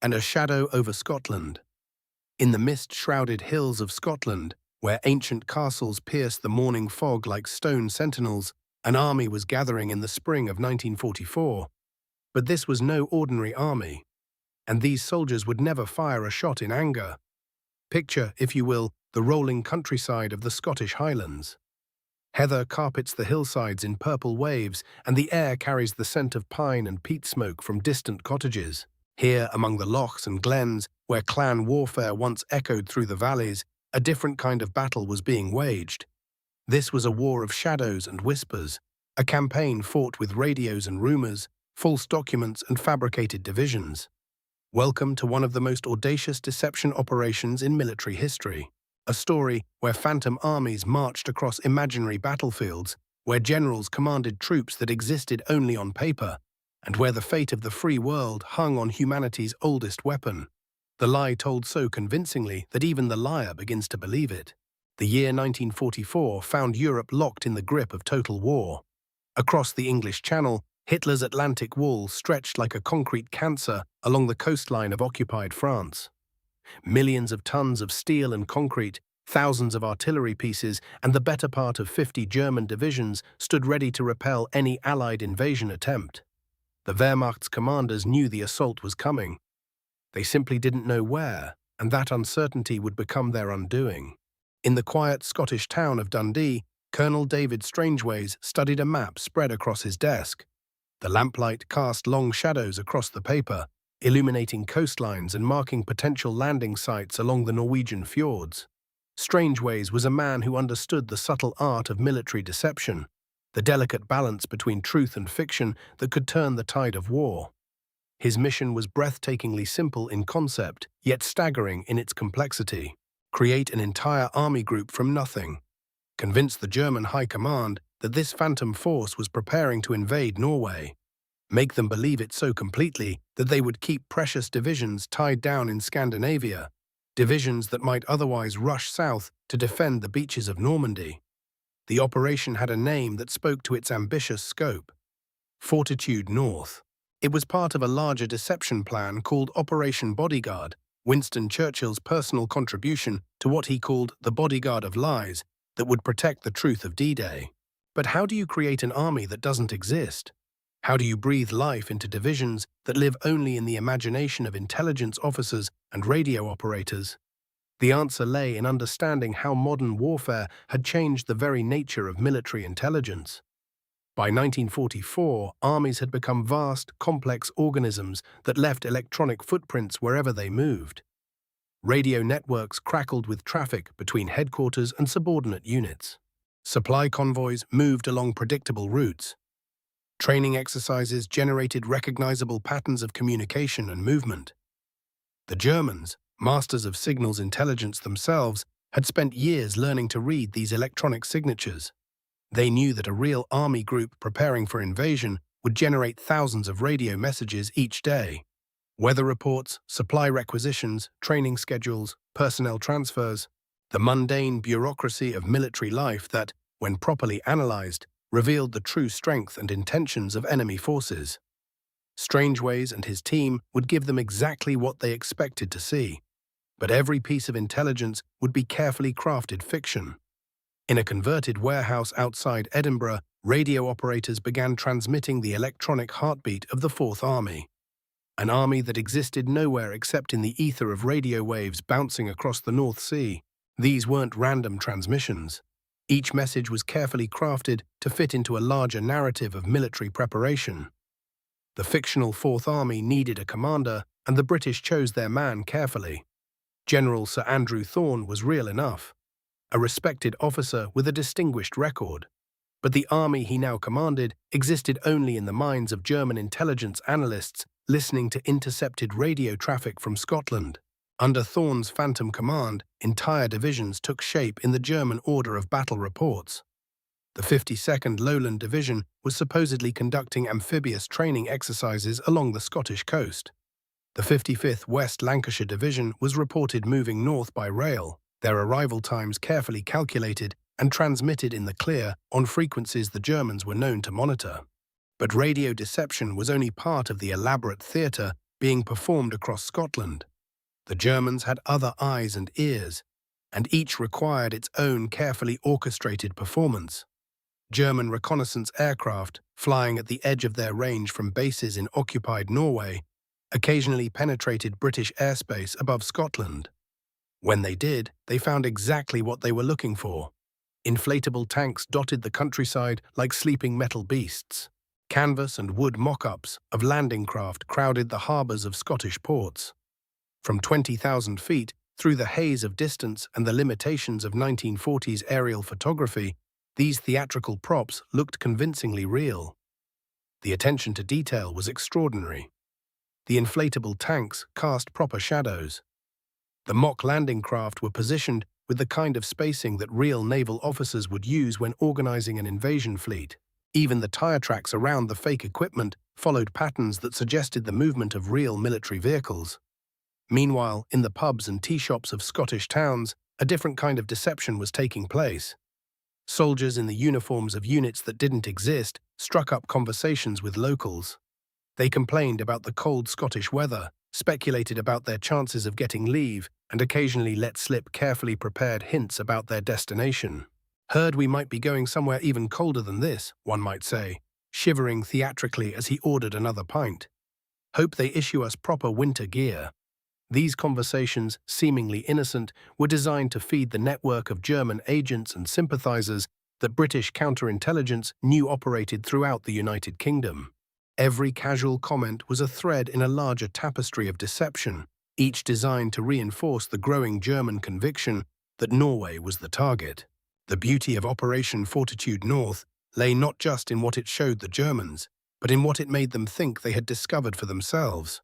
and a shadow over Scotland. In the mist-shrouded hills of Scotland, where ancient castles pierced the morning fog like stone sentinels, an army was gathering in the spring of 1944. But this was no ordinary army, and these soldiers would never fire a shot in anger. Picture, if you will, the rolling countryside of the Scottish Highlands. Heather carpets the hillsides in purple waves, and the air carries the scent of pine and peat smoke from distant cottages. Here, among the lochs and glens, where clan warfare once echoed through the valleys, a different kind of battle was being waged. This was a war of shadows and whispers, a campaign fought with radios and rumors, false documents and fabricated divisions. Welcome to one of the most audacious deception operations in military history. A story where phantom armies marched across imaginary battlefields, where generals commanded troops that existed only on paper, and where the fate of the free world hung on humanity's oldest weapon. The lie told so convincingly that even the liar begins to believe it. The year 1944 found Europe locked in the grip of total war. Across the English Channel, Hitler's Atlantic Wall stretched like a concrete cancer along the coastline of occupied France. Millions of tons of steel and concrete, thousands of artillery pieces, and the better part of 50 German divisions stood ready to repel any Allied invasion attempt. The Wehrmacht's commanders knew the assault was coming. They simply didn't know where, and that uncertainty would become their undoing. In the quiet Scottish town of Dundee, Colonel David Strangeways studied a map spread across his desk. The lamplight cast long shadows across the paper, illuminating coastlines and marking potential landing sites along the Norwegian fjords. Strangeways was a man who understood the subtle art of military deception, the delicate balance between truth and fiction that could turn the tide of war. His mission was breathtakingly simple in concept, yet staggering in its complexity. Create an entire army group from nothing. Convince the German High Command that this phantom force was preparing to invade Norway. Make them believe it so completely that they would keep precious divisions tied down in Scandinavia, divisions that might otherwise rush south to defend the beaches of Normandy. The operation had a name that spoke to its ambitious scope: Fortitude North. It was part of a larger deception plan called Operation Bodyguard, Winston Churchill's personal contribution to what he called the bodyguard of lies that would protect the truth of D-Day. But how do you create an army that doesn't exist? How do you breathe life into divisions that live only in the imagination of intelligence officers and radio operators? The answer lay in understanding how modern warfare had changed the very nature of military intelligence. By 1944, armies had become vast, complex organisms that left electronic footprints wherever they moved. Radio networks crackled with traffic between headquarters and subordinate units. Supply convoys moved along predictable routes. Training exercises generated recognizable patterns of communication and movement. The Germans, masters of signals intelligence themselves, had spent years learning to read these electronic signatures. They knew that a real army group preparing for invasion would generate thousands of radio messages each day. Weather reports, supply requisitions, training schedules, personnel transfers, the mundane bureaucracy of military life that, when properly analyzed, revealed the true strength and intentions of enemy forces. Strangeways and his team would give them exactly what they expected to see, but every piece of intelligence would be carefully crafted fiction. In a converted warehouse outside Edinburgh, radio operators began transmitting the electronic heartbeat of the Fourth Army, an army that existed nowhere except in the ether of radio waves bouncing across the North Sea. These weren't random transmissions. Each message was carefully crafted to fit into a larger narrative of military preparation. The fictional Fourth Army needed a commander, and the British chose their man carefully. General Sir Andrew Thorne was real enough, a respected officer with a distinguished record. But the army he now commanded existed only in the minds of German intelligence analysts listening to intercepted radio traffic from Scotland. Under Thorne's phantom command, entire divisions took shape in the German order of battle reports. The 52nd Lowland Division was supposedly conducting amphibious training exercises along the Scottish coast. The 55th West Lancashire Division was reported moving north by rail, their arrival times carefully calculated and transmitted in the clear on frequencies the Germans were known to monitor. But radio deception was only part of the elaborate theatre being performed across Scotland. The Germans had other eyes and ears, and each required its own carefully orchestrated performance. German reconnaissance aircraft, flying at the edge of their range from bases in occupied Norway, occasionally penetrated British airspace above Scotland. When they did, they found exactly what they were looking for. Inflatable tanks dotted the countryside like sleeping metal beasts. Canvas and wood mock-ups of landing craft crowded the harbours of Scottish ports. From 20,000 feet, through the haze of distance and the limitations of 1940s aerial photography, these theatrical props looked convincingly real. The attention to detail was extraordinary. The inflatable tanks cast proper shadows. The mock landing craft were positioned with the kind of spacing that real naval officers would use when organizing an invasion fleet. Even the tire tracks around the fake equipment followed patterns that suggested the movement of real military vehicles. Meanwhile, in the pubs and tea shops of Scottish towns, a different kind of deception was taking place. Soldiers in the uniforms of units that didn't exist struck up conversations with locals. They complained about the cold Scottish weather, speculated about their chances of getting leave, and occasionally let slip carefully prepared hints about their destination. "Heard we might be going somewhere even colder than this," one might say, shivering theatrically as he ordered another pint. "Hope they issue us proper winter gear." These conversations, seemingly innocent, were designed to feed the network of German agents and sympathizers that British counterintelligence knew operated throughout the United Kingdom. Every casual comment was a thread in a larger tapestry of deception, each designed to reinforce the growing German conviction that Norway was the target. The beauty of Operation Fortitude North lay not just in what it showed the Germans, but in what it made them think they had discovered for themselves.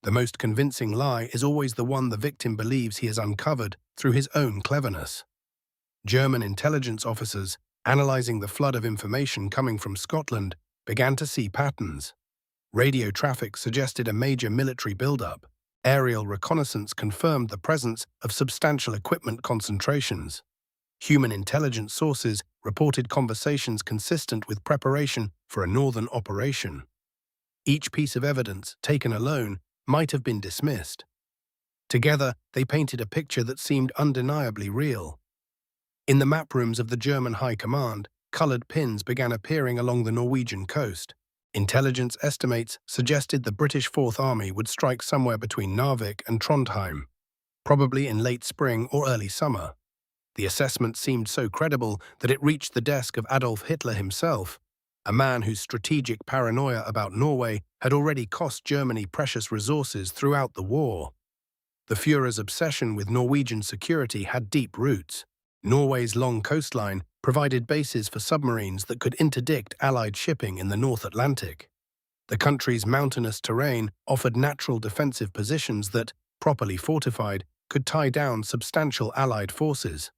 The most convincing lie is always the one the victim believes he has uncovered through his own cleverness. German intelligence officers, analyzing the flood of information coming from Scotland, began to see patterns. Radio traffic suggested a major military buildup. Aerial reconnaissance confirmed the presence of substantial equipment concentrations. Human intelligence sources reported conversations consistent with preparation for a northern operation. Each piece of evidence, taken alone, might have been dismissed. Together, they painted a picture that seemed undeniably real. In the map rooms of the German High Command, colored pins began appearing along the Norwegian coast. Intelligence estimates suggested the British Fourth Army would strike somewhere between Narvik and Trondheim, probably in late spring or early summer. The assessment seemed so credible that it reached the desk of Adolf Hitler himself, a man whose strategic paranoia about Norway had already cost Germany precious resources throughout the war. The Führer's obsession with Norwegian security had deep roots. Norway's long coastline provided bases for submarines that could interdict Allied shipping in the North Atlantic. The country's mountainous terrain offered natural defensive positions that, properly fortified, could tie down substantial Allied forces.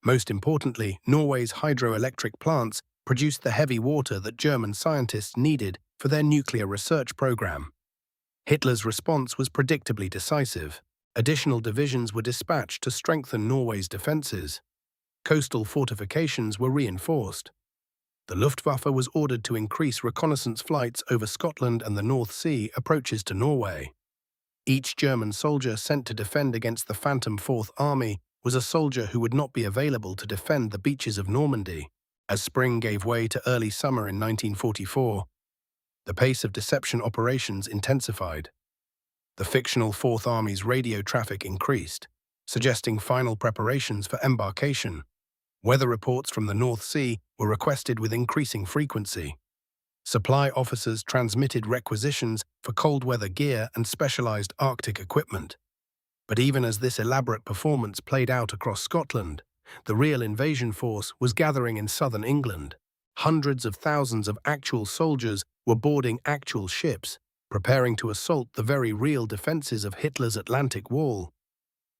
Most importantly, Norway's hydroelectric plants produced the heavy water that German scientists needed for their nuclear research program. Hitler's response was predictably decisive. Additional divisions were dispatched to strengthen Norway's defenses. Coastal fortifications were reinforced. The Luftwaffe was ordered to increase reconnaissance flights over Scotland and the North Sea approaches to Norway. Each German soldier sent to defend against the Phantom Fourth Army was a soldier who would not be available to defend the beaches of Normandy. As spring gave way to early summer in 1944, the pace of deception operations intensified. The fictional Fourth Army's radio traffic increased, suggesting final preparations for embarkation. Weather reports from the North Sea were requested with increasing frequency. Supply officers transmitted requisitions for cold weather gear and specialized Arctic equipment. But even as this elaborate performance played out across Scotland, the real invasion force was gathering in southern England. Hundreds of thousands of actual soldiers were boarding actual ships, preparing to assault the very real defenses of Hitler's Atlantic Wall.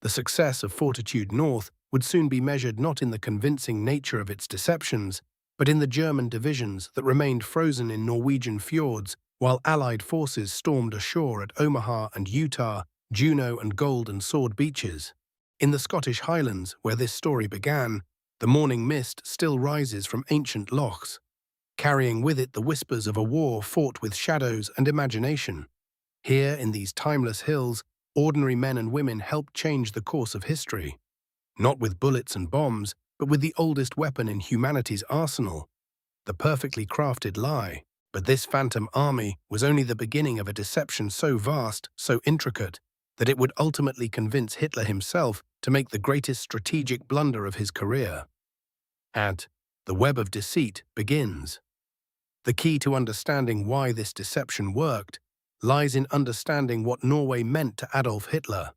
The success of Fortitude North would soon be measured not in the convincing nature of its deceptions, but in the German divisions that remained frozen in Norwegian fjords while Allied forces stormed ashore at Omaha and Utah, Juno and Gold and Sword beaches. In the Scottish Highlands, where this story began, the morning mist still rises from ancient lochs, carrying with it the whispers of a war fought with shadows and imagination. Here, in these timeless hills, ordinary men and women helped change the course of history, not with bullets and bombs, but with the oldest weapon in humanity's arsenal, the perfectly crafted lie. But this phantom army was only the beginning of a deception so vast, so intricate, that it would ultimately convince Hitler himself to make the greatest strategic blunder of his career. And the web of deceit begins. The key to understanding why this deception worked lies in understanding what Norway meant to Adolf Hitler,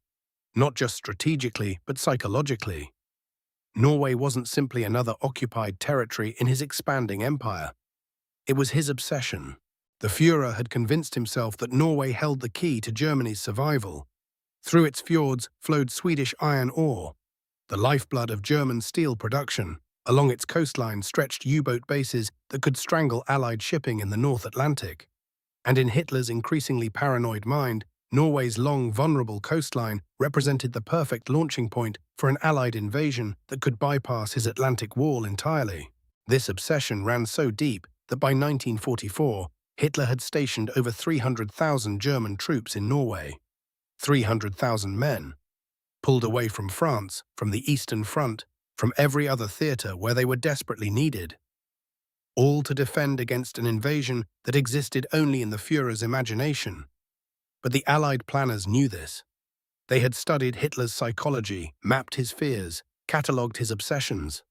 not just strategically, but psychologically. Norway wasn't simply another occupied territory in his expanding empire. It was his obsession. The Führer had convinced himself that Norway held the key to Germany's survival. Through its fjords flowed Swedish iron ore, the lifeblood of German steel production. Along its coastline stretched U-boat bases that could strangle Allied shipping in the North Atlantic. And in Hitler's increasingly paranoid mind, Norway's long, vulnerable coastline represented the perfect launching point for an Allied invasion that could bypass his Atlantic wall entirely. This obsession ran so deep that by 1944, Hitler had stationed over 300,000 German troops in Norway. 300,000 men, pulled away from France, from the Eastern Front, from every other theater where they were desperately needed, all to defend against an invasion that existed only in the Führer's imagination. But the Allied planners knew this. They had studied Hitler's psychology, mapped his fears, catalogued his obsessions,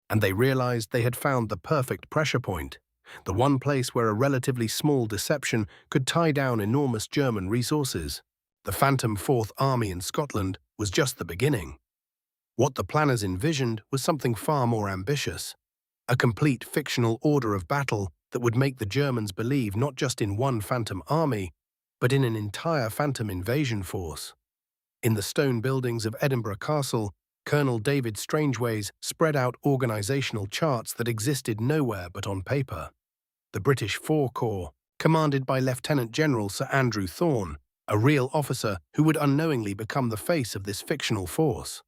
and they realized they had found the perfect pressure point, the one place where a relatively small deception could tie down enormous German resources. The Phantom Fourth Army in Scotland was just the beginning. What the planners envisioned was something far more ambitious, a complete fictional order of battle that would make the Germans believe not just in one phantom army, but in an entire phantom invasion force. In the stone buildings of Edinburgh Castle, Colonel David Strangeways spread out organizational charts that existed nowhere but on paper. The British Four Corps, commanded by Lieutenant General Sir Andrew Thorne, a real officer who would unknowingly become the face of this fictional force.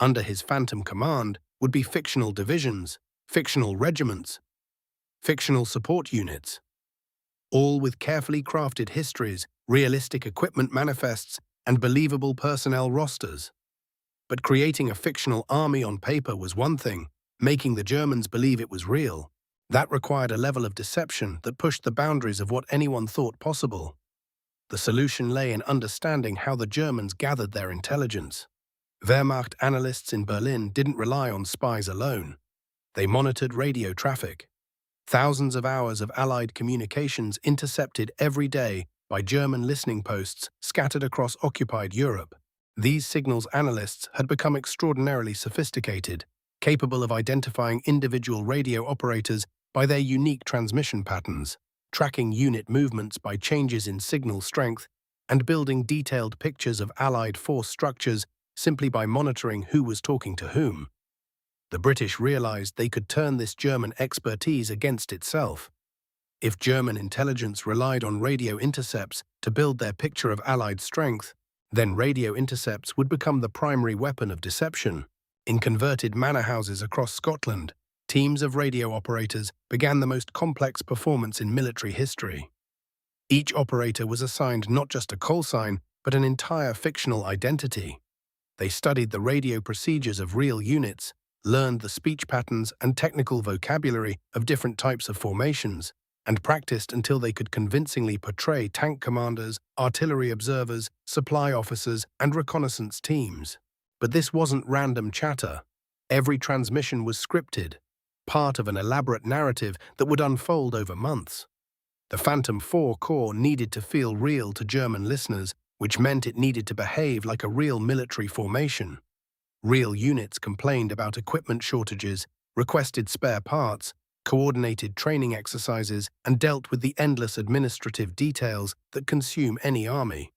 Under his phantom command would be fictional divisions, fictional regiments, fictional support units, all with carefully crafted histories, realistic equipment manifests, and believable personnel rosters. But creating a fictional army on paper was one thing, making the Germans believe it was real. That required a level of deception that pushed the boundaries of what anyone thought possible. The solution lay in understanding how the Germans gathered their intelligence. Wehrmacht analysts in Berlin didn't rely on spies alone. They monitored radio traffic. Thousands of hours of Allied communications intercepted every day by German listening posts scattered across occupied Europe. These signals analysts had become extraordinarily sophisticated, capable of identifying individual radio operators by their unique transmission patterns, tracking unit movements by changes in signal strength, and building detailed pictures of Allied force structures simply by monitoring who was talking to whom. The British realized they could turn this German expertise against itself. If German intelligence relied on radio intercepts to build their picture of Allied strength, then radio intercepts would become the primary weapon of deception. In converted manor houses across Scotland, teams of radio operators began the most complex performance in military history. Each operator was assigned not just a call sign, but an entire fictional identity. They studied the radio procedures of real units, learned the speech patterns and technical vocabulary of different types of formations, and practiced until they could convincingly portray tank commanders, artillery observers, supply officers, and reconnaissance teams. But this wasn't random chatter. Every transmission was scripted, part of an elaborate narrative that would unfold over months. The Phantom Four Corps needed to feel real to German listeners, which meant it needed to behave like a real military formation. Real units complained about equipment shortages, requested spare parts, coordinated training exercises, and dealt with the endless administrative details that consume any army.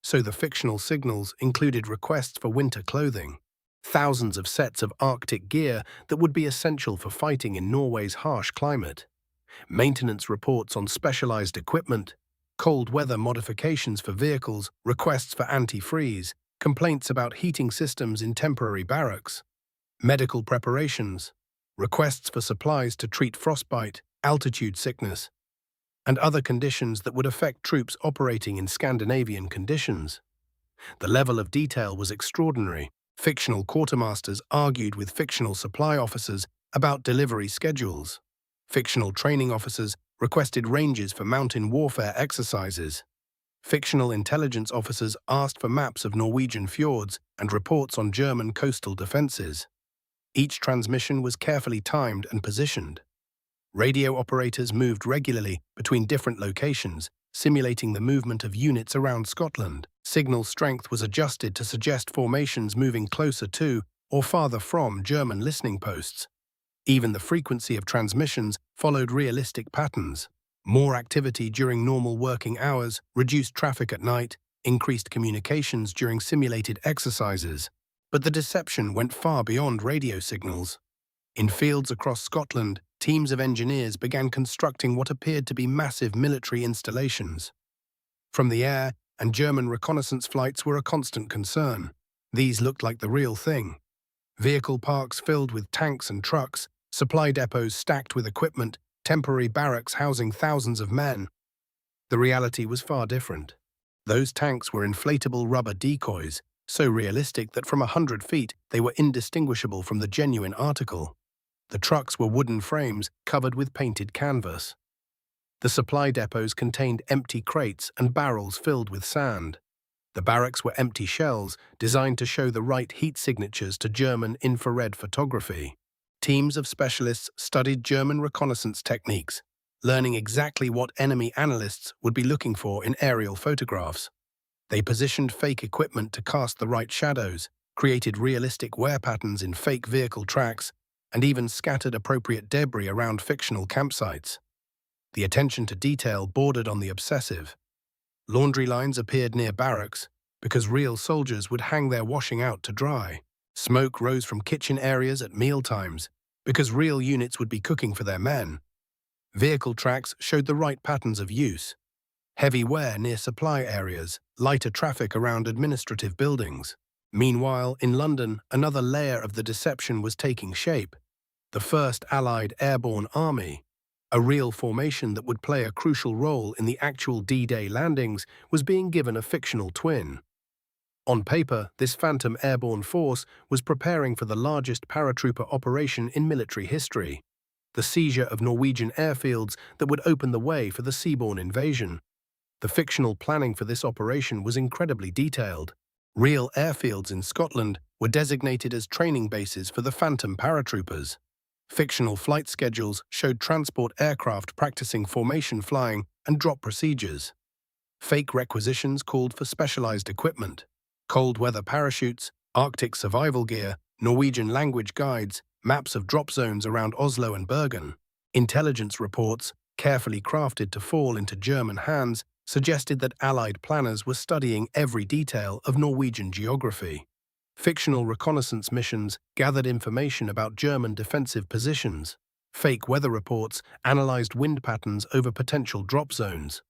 So the fictional signals included requests for winter clothing, thousands of sets of Arctic gear that would be essential for fighting in Norway's harsh climate, maintenance reports on specialized equipment, cold weather modifications for vehicles, requests for anti-freeze, complaints about heating systems in temporary barracks, medical preparations, requests for supplies to treat frostbite, altitude sickness. and other conditions that would affect troops operating in Scandinavian conditions. The level of detail was extraordinary. Fictional quartermasters argued with fictional supply officers about delivery schedules. Fictional training officers requested ranges for mountain warfare exercises. Fictional intelligence officers asked for maps of Norwegian fjords and reports on German coastal defenses. Each transmission was carefully timed and positioned. Radio operators moved regularly between different locations, simulating the movement of units around Scotland. Signal strength was adjusted to suggest formations moving closer to or farther from German listening posts. Even the frequency of transmissions followed realistic patterns. More activity during normal working hours, reduced traffic at night, increased communications during simulated exercises. But the deception went far beyond radio signals. In fields across Scotland, teams of engineers began constructing what appeared to be massive military installations. From the air, and German reconnaissance flights were a constant concern. These looked like the real thing. Vehicle parks filled with tanks and trucks, supply depots stacked with equipment, temporary barracks housing thousands of men. The reality was far different. Those tanks were inflatable rubber decoys, so realistic that from 100 feet they were indistinguishable from the genuine article. The trucks were wooden frames covered with painted canvas. The supply depots contained empty crates and barrels filled with sand. The barracks were empty shells designed to show the right heat signatures to German infrared photography. Teams of specialists studied German reconnaissance techniques, learning exactly what enemy analysts would be looking for in aerial photographs. They positioned fake equipment to cast the right shadows, created realistic wear patterns in fake vehicle tracks, and even scattered appropriate debris around fictional campsites. The attention to detail bordered on the obsessive. Laundry lines appeared near barracks because real soldiers would hang their washing out to dry. Smoke rose from kitchen areas at mealtimes because real units would be cooking for their men. Vehicle tracks showed the right patterns of use. Heavy wear near supply areas, lighter traffic around administrative buildings. Meanwhile, in London, another layer of the deception was taking shape. The First Allied Airborne Army, a real formation that would play a crucial role in the actual D-Day landings, was being given a fictional twin. On paper, this phantom airborne force was preparing for the largest paratrooper operation in military history, the seizure of Norwegian airfields that would open the way for the seaborne invasion. The fictional planning for this operation was incredibly detailed. Real airfields in Scotland were designated as training bases for the phantom paratroopers. Fictional flight schedules showed transport aircraft practicing formation flying and drop procedures. Fake requisitions called for specialized equipment. Cold weather parachutes, Arctic survival gear, Norwegian language guides, maps of drop zones around Oslo and Bergen. Intelligence reports, carefully crafted to fall into German hands, suggested that Allied planners were studying every detail of Norwegian geography. Fictional reconnaissance missions gathered information about German defensive positions. Fake weather reports analyzed wind patterns over potential drop zones.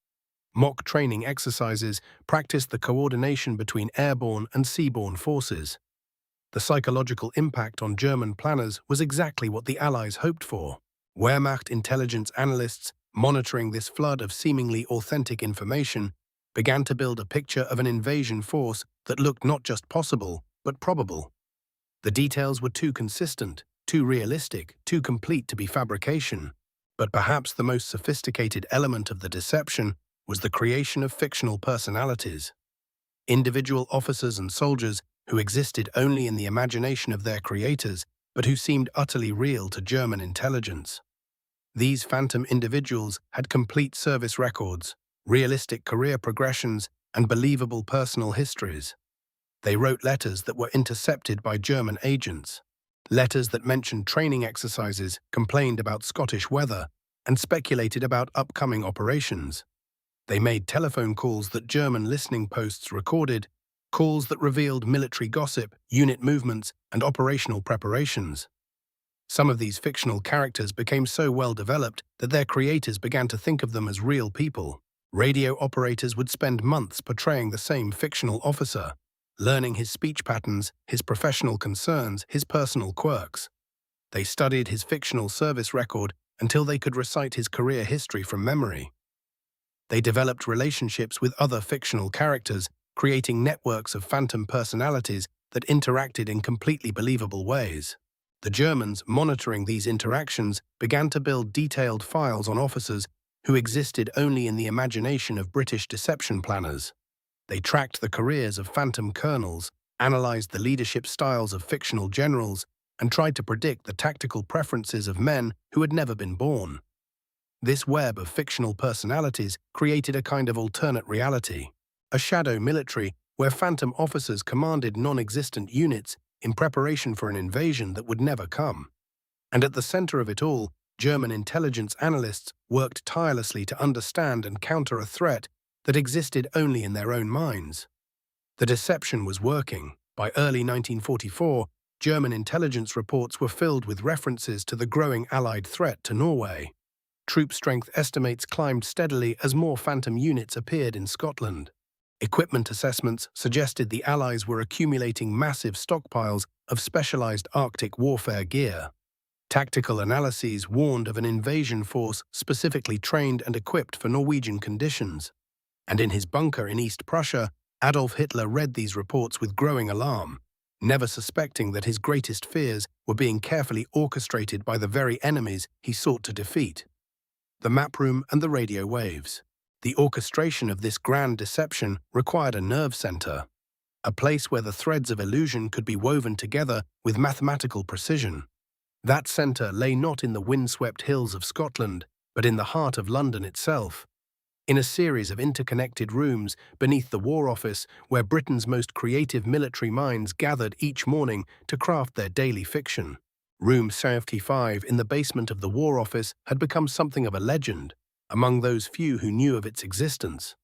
Mock training exercises practiced the coordination between airborne and seaborne forces. The psychological impact on German planners was exactly what the Allies hoped for. Wehrmacht intelligence analysts, monitoring this flood of seemingly authentic information, began to build a picture of an invasion force that looked not just possible, but probable. The details were too consistent, too realistic, too complete to be fabrication. But perhaps the most sophisticated element of the deception was the creation of fictional personalities. Individual officers and soldiers who existed only in the imagination of their creators, but who seemed utterly real to German intelligence. These phantom individuals had complete service records, realistic career progressions, and believable personal histories. They wrote letters that were intercepted by German agents, letters that mentioned training exercises, complained about Scottish weather, and speculated about upcoming operations. They made telephone calls that German listening posts recorded, calls that revealed military gossip, unit movements, and operational preparations. Some of these fictional characters became so well developed that their creators began to think of them as real people. Radio operators would spend months portraying the same fictional officer, learning his speech patterns, his professional concerns, his personal quirks. They studied his fictional service record until they could recite his career history from memory. They developed relationships with other fictional characters, creating networks of phantom personalities that interacted in completely believable ways. The Germans, monitoring these interactions, began to build detailed files on officers who existed only in the imagination of British deception planners. They tracked the careers of phantom colonels, analyzed the leadership styles of fictional generals, and tried to predict the tactical preferences of men who had never been born. This web of fictional personalities created a kind of alternate reality, a shadow military where phantom officers commanded non-existent units in preparation for an invasion that would never come. And at the center of it all, German intelligence analysts worked tirelessly to understand and counter a threat that existed only in their own minds. The deception was working. By early 1944, German intelligence reports were filled with references to the growing Allied threat to Norway. Troop strength estimates climbed steadily as more phantom units appeared in Scotland. Equipment assessments suggested the Allies were accumulating massive stockpiles of specialized Arctic warfare gear. Tactical analyses warned of an invasion force specifically trained and equipped for Norwegian conditions. And in his bunker in East Prussia, Adolf Hitler read these reports with growing alarm, never suspecting that his greatest fears were being carefully orchestrated by the very enemies he sought to defeat. The map room and the radio waves. The orchestration of this grand deception required a nerve center, a place where the threads of illusion could be woven together with mathematical precision. That center lay not in the windswept hills of Scotland, but in the heart of London itself, in a series of interconnected rooms beneath the War Office where Britain's most creative military minds gathered each morning to craft their daily fiction. Room 75 in the basement of the War Office had become something of a legend among those few who knew of its existence.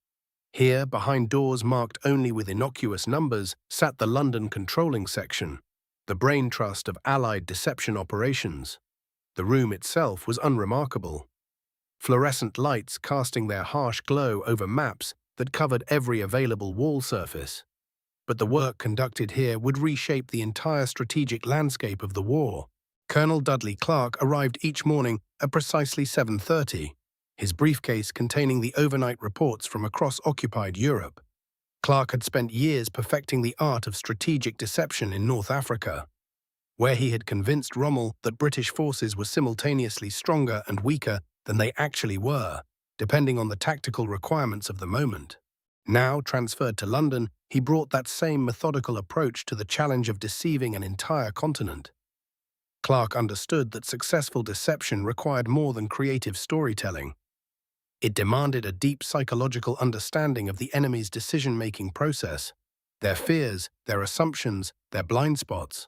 Here, behind doors marked only with innocuous numbers, sat the London Controlling Section, the brain trust of Allied deception operations. The room itself was unremarkable. Fluorescent lights casting their harsh glow over maps that covered every available wall surface. But the work conducted here would reshape the entire strategic landscape of the war. Colonel Dudley Clark arrived each morning at precisely 7:30, his briefcase containing the overnight reports from across occupied Europe. Clark had spent years perfecting the art of strategic deception in North Africa, where he had convinced Rommel that British forces were simultaneously stronger and weaker than they actually were, depending on the tactical requirements of the moment. Now, transferred to London, he brought that same methodical approach to the challenge of deceiving an entire continent. Clark understood that successful deception required more than creative storytelling. It demanded a deep psychological understanding of the enemy's decision-making process, their fears, their assumptions, their blind spots.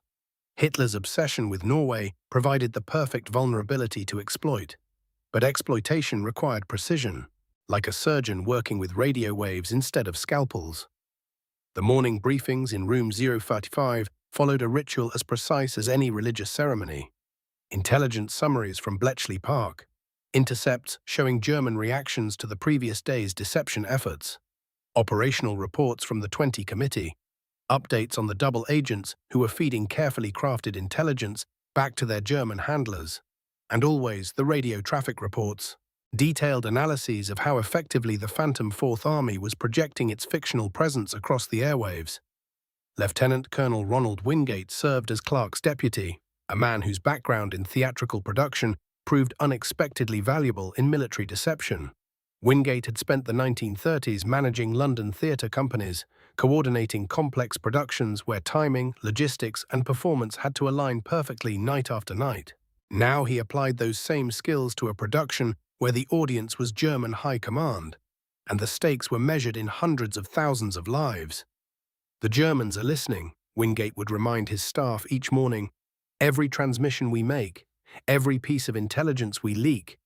Hitler's obsession with Norway provided the perfect vulnerability to exploit, but exploitation required precision, like a surgeon working with radio waves instead of scalpels. The morning briefings in room 035 followed a ritual as precise as any religious ceremony. Intelligence summaries from Bletchley Park, intercepts showing German reactions to the previous day's deception efforts, operational reports from the 20 Committee, updates on the double agents who were feeding carefully crafted intelligence back to their German handlers, and always the radio traffic reports, detailed analyses of how effectively the Phantom Fourth Army was projecting its fictional presence across the airwaves. Lieutenant Colonel Ronald Wingate served as Clark's deputy, a man whose background in theatrical production proved unexpectedly valuable in military deception. Wingate had spent the 1930s managing London theatre companies, coordinating complex productions where timing, logistics, and performance had to align perfectly night after night. Now he applied those same skills to a production where the audience was German high command, and the stakes were measured in hundreds of thousands of lives. The Germans are listening, Wingate would remind his staff each morning. Every transmission we make, every piece of intelligence we leak,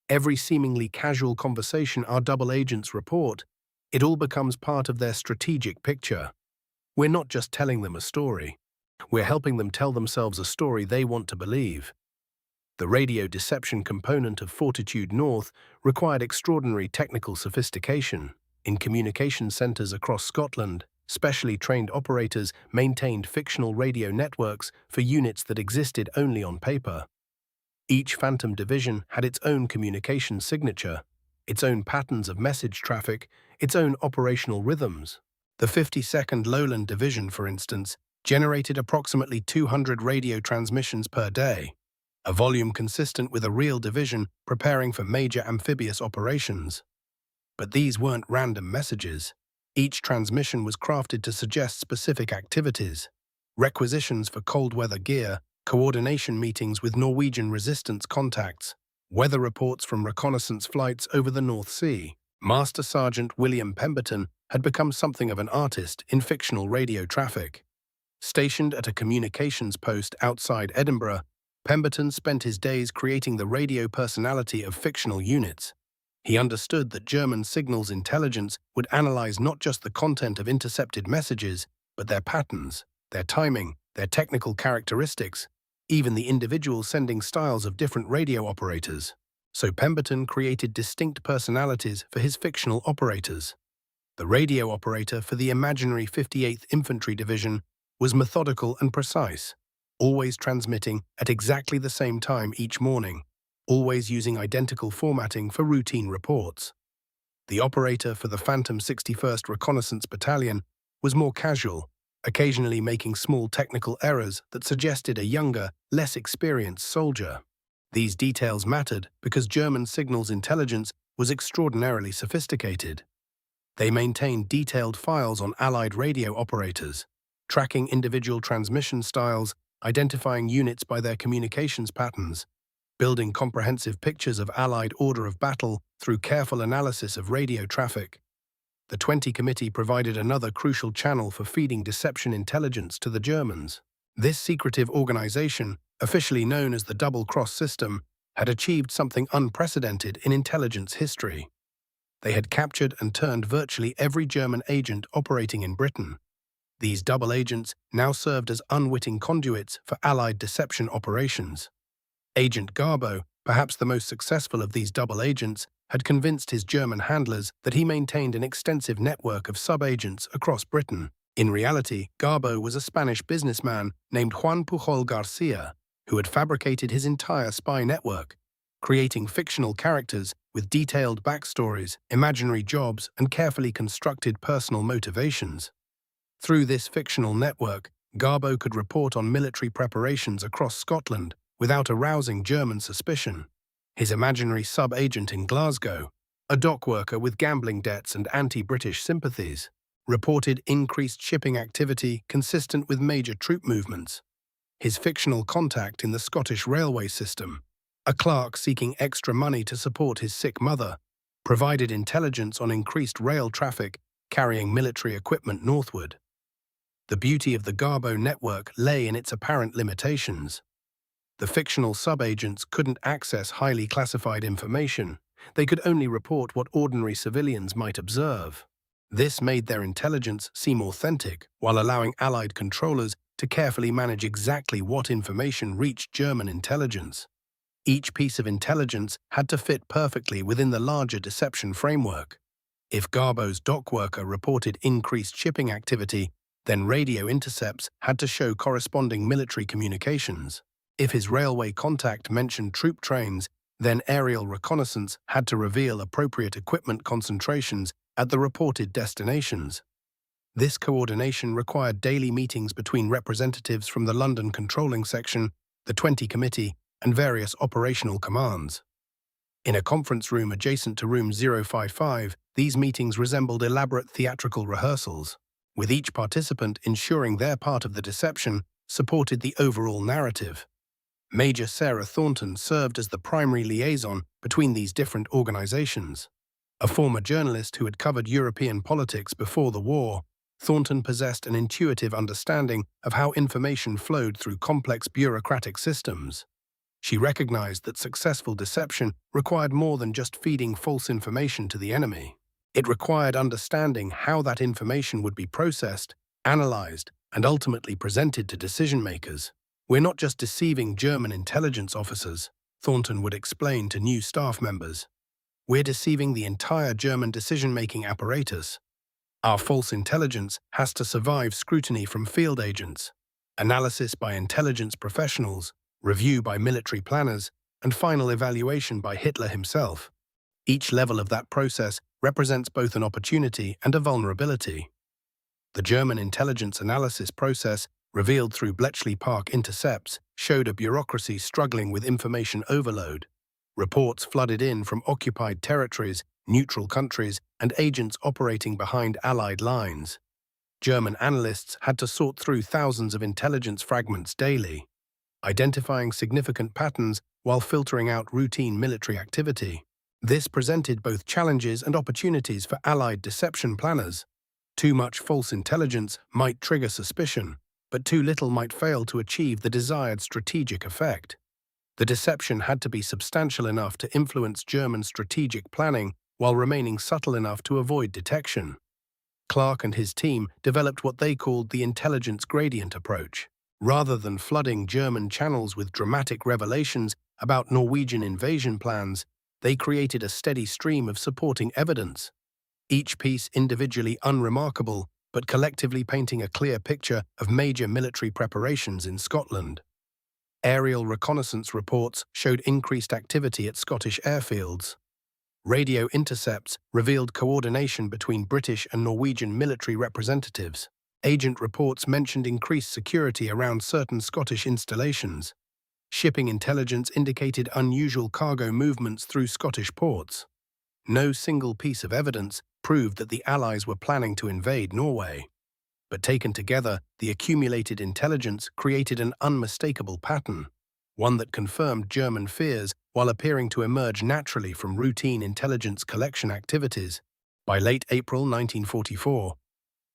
every seemingly casual conversation our double agents report, it all becomes part of their strategic picture. We're not just telling them a story. We're helping them tell themselves a story they want to believe. The radio deception component of Fortitude North required extraordinary technical sophistication. In communication centers across Scotland, specially trained operators maintained fictional radio networks for units that existed only on paper. Each Phantom division had its own communication signature, its own patterns of message traffic, its own operational rhythms. The 52nd Lowland Division, for instance, generated approximately 200 radio transmissions per day, a volume consistent with a real division preparing for major amphibious operations. But these weren't random messages. Each transmission was crafted to suggest specific activities: requisitions for cold weather gear, coordination meetings with Norwegian resistance contacts, weather reports from reconnaissance flights over the North Sea. Master Sergeant William Pemberton had become something of an artist in fictional radio traffic. Stationed at a communications post outside Edinburgh, Pemberton spent his days creating the radio personality of fictional units. He understood that German signals intelligence would analyze not just the content of intercepted messages, but their patterns, their timing, their technical characteristics, even the individual sending styles of different radio operators. So Pemberton created distinct personalities for his fictional operators. The radio operator for the imaginary 58th Infantry Division was methodical and precise, always transmitting at exactly the same time each morning, always using identical formatting for routine reports. The operator for the Phantom 61st Reconnaissance Battalion was more casual, occasionally making small technical errors that suggested a younger, less experienced soldier. These details mattered because German signals intelligence was extraordinarily sophisticated. They maintained detailed files on Allied radio operators, tracking individual transmission styles, identifying units by their communications patterns, building comprehensive pictures of Allied order of battle through careful analysis of radio traffic. The 20 Committee provided another crucial channel for feeding deception intelligence to the Germans. This secretive organization, officially known as the Double Cross System, had achieved something unprecedented in intelligence history. They had captured and turned virtually every German agent operating in Britain. These double agents now served as unwitting conduits for Allied deception operations. Agent Garbo, perhaps the most successful of these double agents, had convinced his German handlers that he maintained an extensive network of sub-agents across Britain. In reality, Garbo was a Spanish businessman named Juan Pujol Garcia, who had fabricated his entire spy network, creating fictional characters with detailed backstories, imaginary jobs, and carefully constructed personal motivations. Through this fictional network, Garbo could report on military preparations across Scotland without arousing German suspicion. His imaginary sub-agent in Glasgow, a dock worker with gambling debts and anti-British sympathies, reported increased shipping activity consistent with major troop movements. His fictional contact in the Scottish railway system, a clerk seeking extra money to support his sick mother, provided intelligence on increased rail traffic carrying military equipment northward. The beauty of the Garbo network lay in its apparent limitations. The fictional sub-agents couldn't access highly classified information. They could only report what ordinary civilians might observe. This made their intelligence seem authentic, while allowing Allied controllers to carefully manage exactly what information reached German intelligence. Each piece of intelligence had to fit perfectly within the larger deception framework. If Garbo's dock worker reported increased shipping activity, then radio intercepts had to show corresponding military communications. If his railway contact mentioned troop trains, then aerial reconnaissance had to reveal appropriate equipment concentrations at the reported destinations. This coordination required daily meetings between representatives from the London Controlling Section, the 20 Committee, and various operational commands. In a conference room adjacent to Room 055, these meetings resembled elaborate theatrical rehearsals, with each participant ensuring their part of the deception supported the overall narrative. Major Sarah Thornton served as the primary liaison between these different organizations. A former journalist who had covered European politics before the war, Thornton possessed an intuitive understanding of how information flowed through complex bureaucratic systems. She recognized that successful deception required more than just feeding false information to the enemy. It required understanding how that information would be processed, analyzed, and ultimately presented to decision-makers. "We're not just deceiving German intelligence officers," Thornton would explain to new staff members. "We're deceiving the entire German decision-making apparatus. Our false intelligence has to survive scrutiny from field agents, analysis by intelligence professionals, review by military planners, and final evaluation by Hitler himself." Each level of that process represents both an opportunity and a vulnerability. The German intelligence analysis process, revealed through Bletchley Park intercepts, showed a bureaucracy struggling with information overload. Reports flooded in from occupied territories, neutral countries, and agents operating behind Allied lines. German analysts had to sort through thousands of intelligence fragments daily, identifying significant patterns while filtering out routine military activity. This presented both challenges and opportunities for Allied deception planners. Too much false intelligence might trigger suspicion, but too little might fail to achieve the desired strategic effect. The deception had to be substantial enough to influence German strategic planning while remaining subtle enough to avoid detection. Clark and his team developed what they called the intelligence gradient approach. Rather than flooding German channels with dramatic revelations about Norwegian invasion plans, they created a steady stream of supporting evidence. Each piece individually unremarkable, but collectively painting a clear picture of major military preparations in Scotland. Aerial reconnaissance reports showed increased activity at Scottish airfields. Radio intercepts revealed coordination between British and Norwegian military representatives. Agent reports mentioned increased security around certain Scottish installations. Shipping intelligence indicated unusual cargo movements through Scottish ports. No single piece of evidence proved that the Allies were planning to invade Norway. But taken together, the accumulated intelligence created an unmistakable pattern, one that confirmed German fears while appearing to emerge naturally from routine intelligence collection activities. By late April 1944,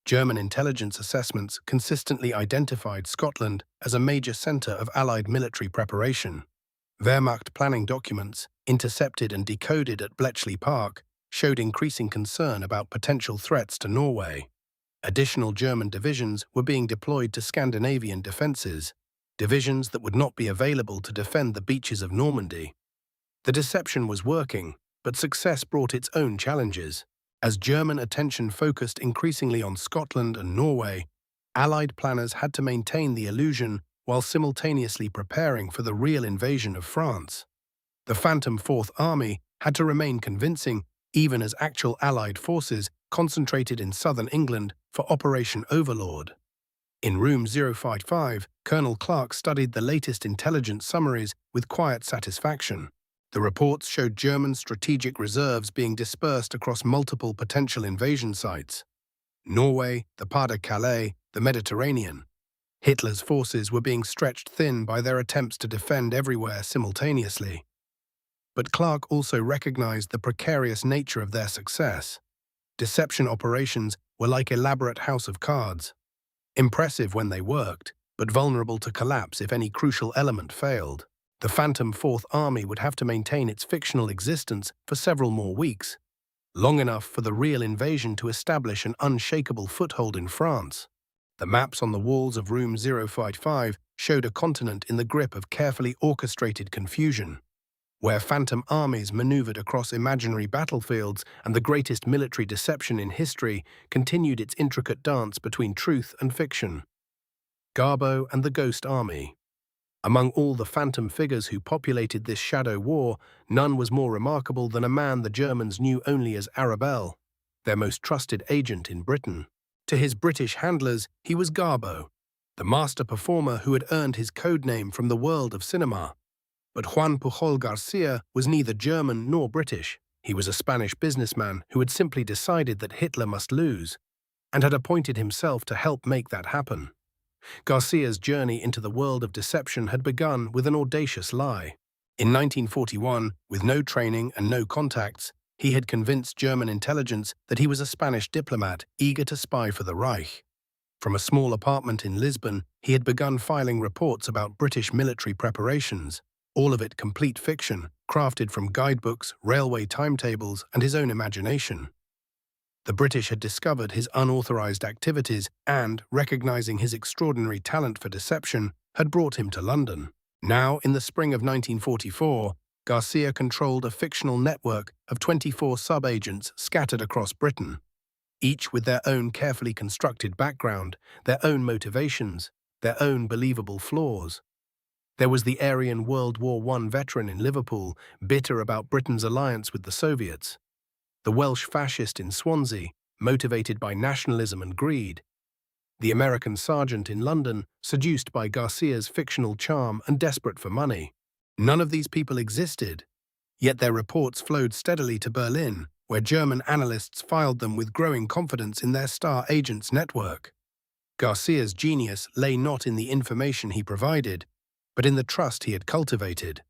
German intelligence assessments consistently identified Scotland as a major centre of Allied military preparation. Wehrmacht planning documents, intercepted and decoded at Bletchley Park, showed increasing concern about potential threats to Norway. Additional German divisions were being deployed to Scandinavian defences, divisions that would not be available to defend the beaches of Normandy. The deception was working, but success brought its own challenges. As German attention focused increasingly on Scotland and Norway, Allied planners had to maintain the illusion while simultaneously preparing for the real invasion of France. The Phantom Fourth Army had to remain convincing even as actual Allied forces concentrated in southern England for Operation Overlord. In Room 055, Colonel Clark studied the latest intelligence summaries with quiet satisfaction. The reports showed German strategic reserves being dispersed across multiple potential invasion sites: Norway, the Pas-de-Calais, the Mediterranean. Hitler's forces were being stretched thin by their attempts to defend everywhere simultaneously. But Clark also recognized the precarious nature of their success. Deception operations were like elaborate house of cards, impressive when they worked, but vulnerable to collapse if any crucial element failed. The Phantom Fourth Army would have to maintain its fictional existence for several more weeks, long enough for the real invasion to establish an unshakable foothold in France. The maps on the walls of Room 055 showed a continent in the grip of carefully orchestrated confusion, where phantom armies maneuvered across imaginary battlefields and the greatest military deception in history continued its intricate dance between truth and fiction. Garbo and the Ghost Army. Among all the phantom figures who populated this shadow war, none was more remarkable than a man the Germans knew only as Arabelle, their most trusted agent in Britain. To his British handlers, he was Garbo, the master performer who had earned his code name from the world of cinema. But Juan Pujol Garcia was neither German nor British. He was a Spanish businessman who had simply decided that Hitler must lose, and had appointed himself to help make that happen. Garcia's journey into the world of deception had begun with an audacious lie. In 1941, with no training and no contacts, he had convinced German intelligence that he was a Spanish diplomat eager to spy for the Reich. From a small apartment in Lisbon, he had begun filing reports about British military preparations, all of it complete fiction, crafted from guidebooks, railway timetables, and his own imagination. The British had discovered his unauthorized activities and, recognizing his extraordinary talent for deception, had brought him to London. Now, in the spring of 1944, Garcia controlled a fictional network of 24 sub-agents scattered across Britain, each with their own carefully constructed background, their own motivations, their own believable flaws. There was the Aryan World War I veteran in Liverpool, bitter about Britain's alliance with the Soviets. The Welsh fascist in Swansea, motivated by nationalism and greed. The American sergeant in London, seduced by Garcia's fictional charm and desperate for money. None of these people existed, yet their reports flowed steadily to Berlin, where German analysts filed them with growing confidence in their star agents network. Garcia's genius lay not in the information he provided, but in the trust he had cultivated.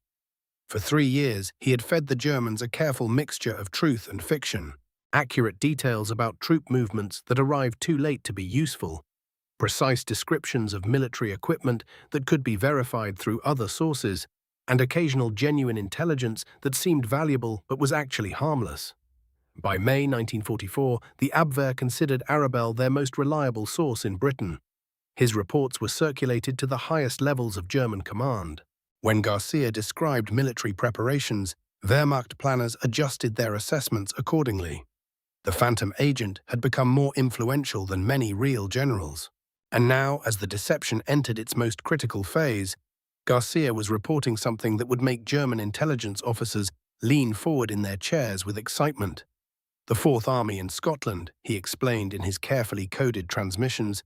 For 3 years, he had fed the Germans a careful mixture of truth and fiction, accurate details about troop movements that arrived too late to be useful, precise descriptions of military equipment that could be verified through other sources, and occasional genuine intelligence that seemed valuable but was actually harmless. By May 1944, the Abwehr considered Arabelle their most reliable source in Britain. His reports were circulated to the highest levels of German command. When Garcia described military preparations, Wehrmacht planners adjusted their assessments accordingly. The phantom agent had become more influential than many real generals. And now, as the deception entered its most critical phase, Garcia was reporting something that would make German intelligence officers lean forward in their chairs with excitement. The Fourth Army in Scotland, he explained in his carefully coded transmissions,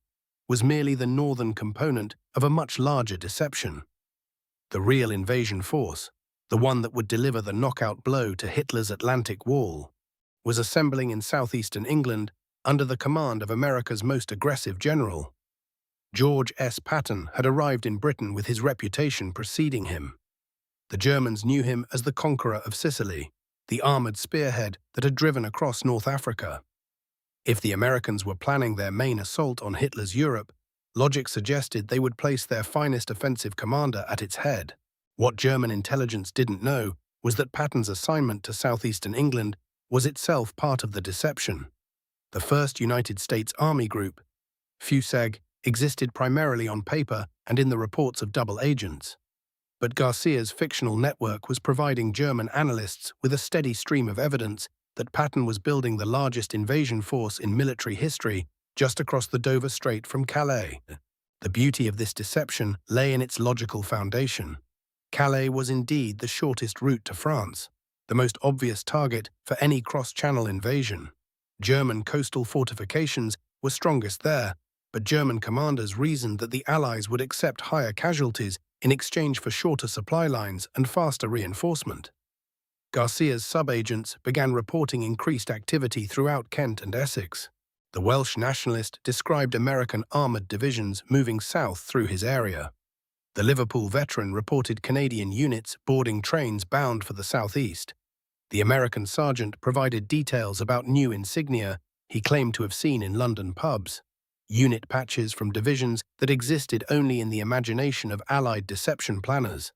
was merely the northern component of a much larger deception. The real invasion force, the one that would deliver the knockout blow to Hitler's Atlantic Wall, was assembling in southeastern England under the command of America's most aggressive general. George S. Patton had arrived in Britain with his reputation preceding him. The Germans knew him as the conqueror of Sicily, the armored spearhead that had driven across North Africa. If the Americans were planning their main assault on Hitler's Europe, logic suggested they would place their finest offensive commander at its head. What German intelligence didn't know was that Patton's assignment to southeastern England was itself part of the deception. The First United States Army Group, FUSEG, existed primarily on paper and in the reports of double agents. But Garcia's fictional network was providing German analysts with a steady stream of evidence that Patton was building the largest invasion force in military history just across the Dover Strait from Calais. The beauty of this deception lay in its logical foundation. Calais was indeed the shortest route to France, the most obvious target for any cross-channel invasion. German coastal fortifications were strongest there, but German commanders reasoned that the Allies would accept higher casualties in exchange for shorter supply lines and faster reinforcement. Garcia's sub-agents began reporting increased activity throughout Kent and Essex. The Welsh nationalist described American armoured divisions moving south through his area. The Liverpool veteran reported Canadian units boarding trains bound for the southeast. The American sergeant provided details about new insignia he claimed to have seen in London pubs, unit patches from divisions that existed only in the imagination of Allied deception planners.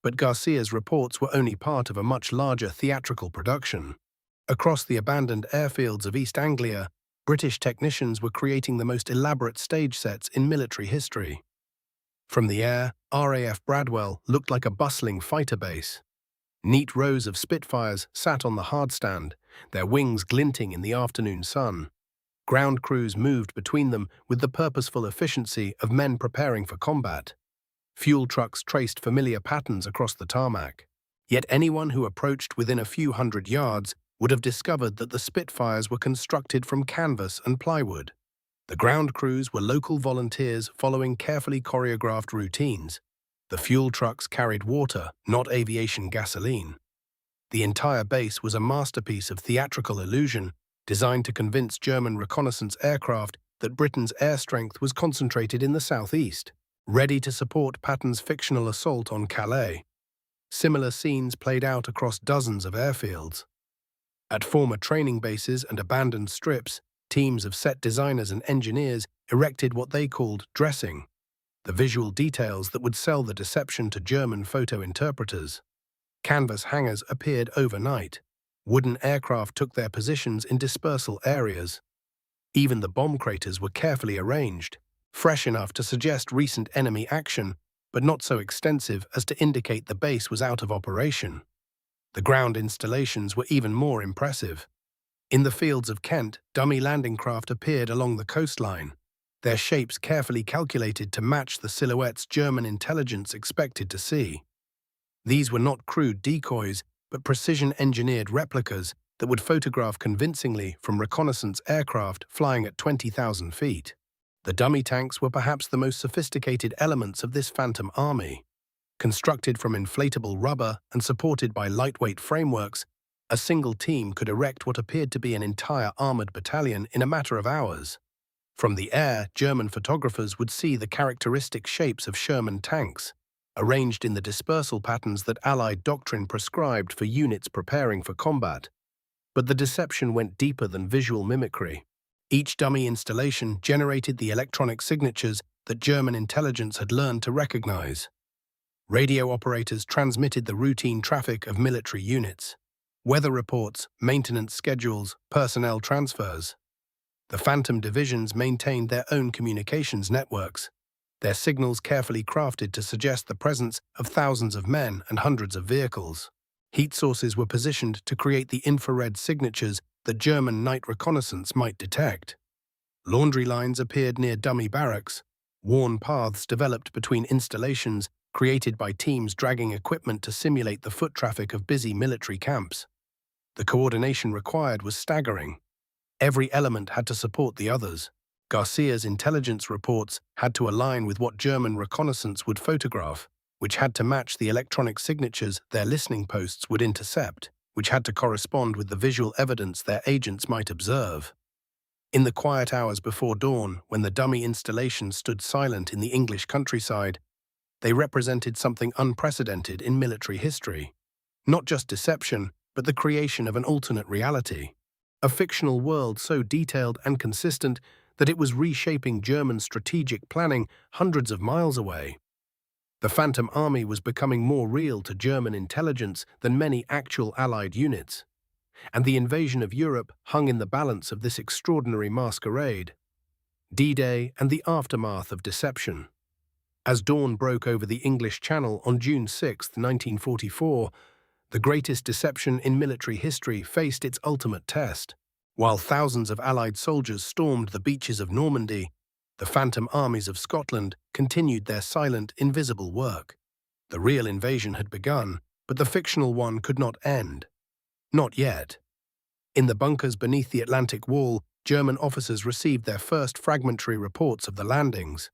But Garcia's reports were only part of a much larger theatrical production. Across the abandoned airfields of East Anglia, British technicians were creating the most elaborate stage sets in military history. From the air, RAF Bradwell looked like a bustling fighter base. Neat rows of Spitfires sat on the hardstand, their wings glinting in the afternoon sun. Ground crews moved between them with the purposeful efficiency of men preparing for combat. Fuel trucks traced familiar patterns across the tarmac. Yet anyone who approached within a few hundred yards would have discovered that the Spitfires were constructed from canvas and plywood. The ground crews were local volunteers following carefully choreographed routines. The fuel trucks carried water, not aviation gasoline. The entire base was a masterpiece of theatrical illusion, designed to convince German reconnaissance aircraft that Britain's air strength was concentrated in the southeast, ready to support Patton's fictional assault on Calais. Similar scenes played out across dozens of airfields. At former training bases and abandoned strips, teams of set designers and engineers erected what they called dressing, the visual details that would sell the deception to German photo interpreters. Canvas hangars appeared overnight. Wooden aircraft took their positions in dispersal areas. Even the bomb craters were carefully arranged, fresh enough to suggest recent enemy action, but not so extensive as to indicate the base was out of operation. The ground installations were even more impressive. In the fields of Kent, dummy landing craft appeared along the coastline. their shapes carefully calculated to match the silhouettes German intelligence expected to see. These were not crude decoys, but precision-engineered replicas that would photograph convincingly from reconnaissance aircraft flying at 20,000 feet. The dummy tanks were perhaps the most sophisticated elements of this phantom army. Constructed from inflatable rubber and supported by lightweight frameworks, a single team could erect what appeared to be an entire armored battalion in a matter of hours. From the air, German photographers would see the characteristic shapes of Sherman tanks, arranged in the dispersal patterns that Allied doctrine prescribed for units preparing for combat. But the deception went deeper than visual mimicry. Each dummy installation generated the electronic signatures that German intelligence had learned to recognize. Radio operators transmitted the routine traffic of military units, weather reports, maintenance schedules, personnel transfers. The Phantom divisions maintained their own communications networks, their signals carefully crafted to suggest the presence of thousands of men and hundreds of vehicles. Heat sources were positioned to create the infrared signatures that German night reconnaissance might detect. Laundry lines appeared near dummy barracks, worn paths developed between installations created by teams dragging equipment to simulate the foot traffic of busy military camps. The coordination required was staggering. Every element had to support the others. Garcia's intelligence reports had to align with what German reconnaissance would photograph, which had to match the electronic signatures their listening posts would intercept, which had to correspond with the visual evidence their agents might observe. In the quiet hours before dawn, when the dummy installations stood silent in the English countryside, they represented something unprecedented in military history. Not just deception, but the creation of an alternate reality. A fictional world so detailed and consistent that it was reshaping German strategic planning hundreds of miles away. The Phantom Army was becoming more real to German intelligence than many actual Allied units, and the invasion of Europe hung in the balance of this extraordinary masquerade. D-Day and the aftermath of deception. As dawn broke over the English Channel on June 6, 1944, the greatest deception in military history faced its ultimate test. While thousands of Allied soldiers stormed the beaches of Normandy, the phantom armies of Scotland continued their silent, invisible work. The real invasion had begun, but the fictional one could not end. Not yet. In the bunkers beneath the Atlantic Wall, German officers received their first fragmentary reports of the landings.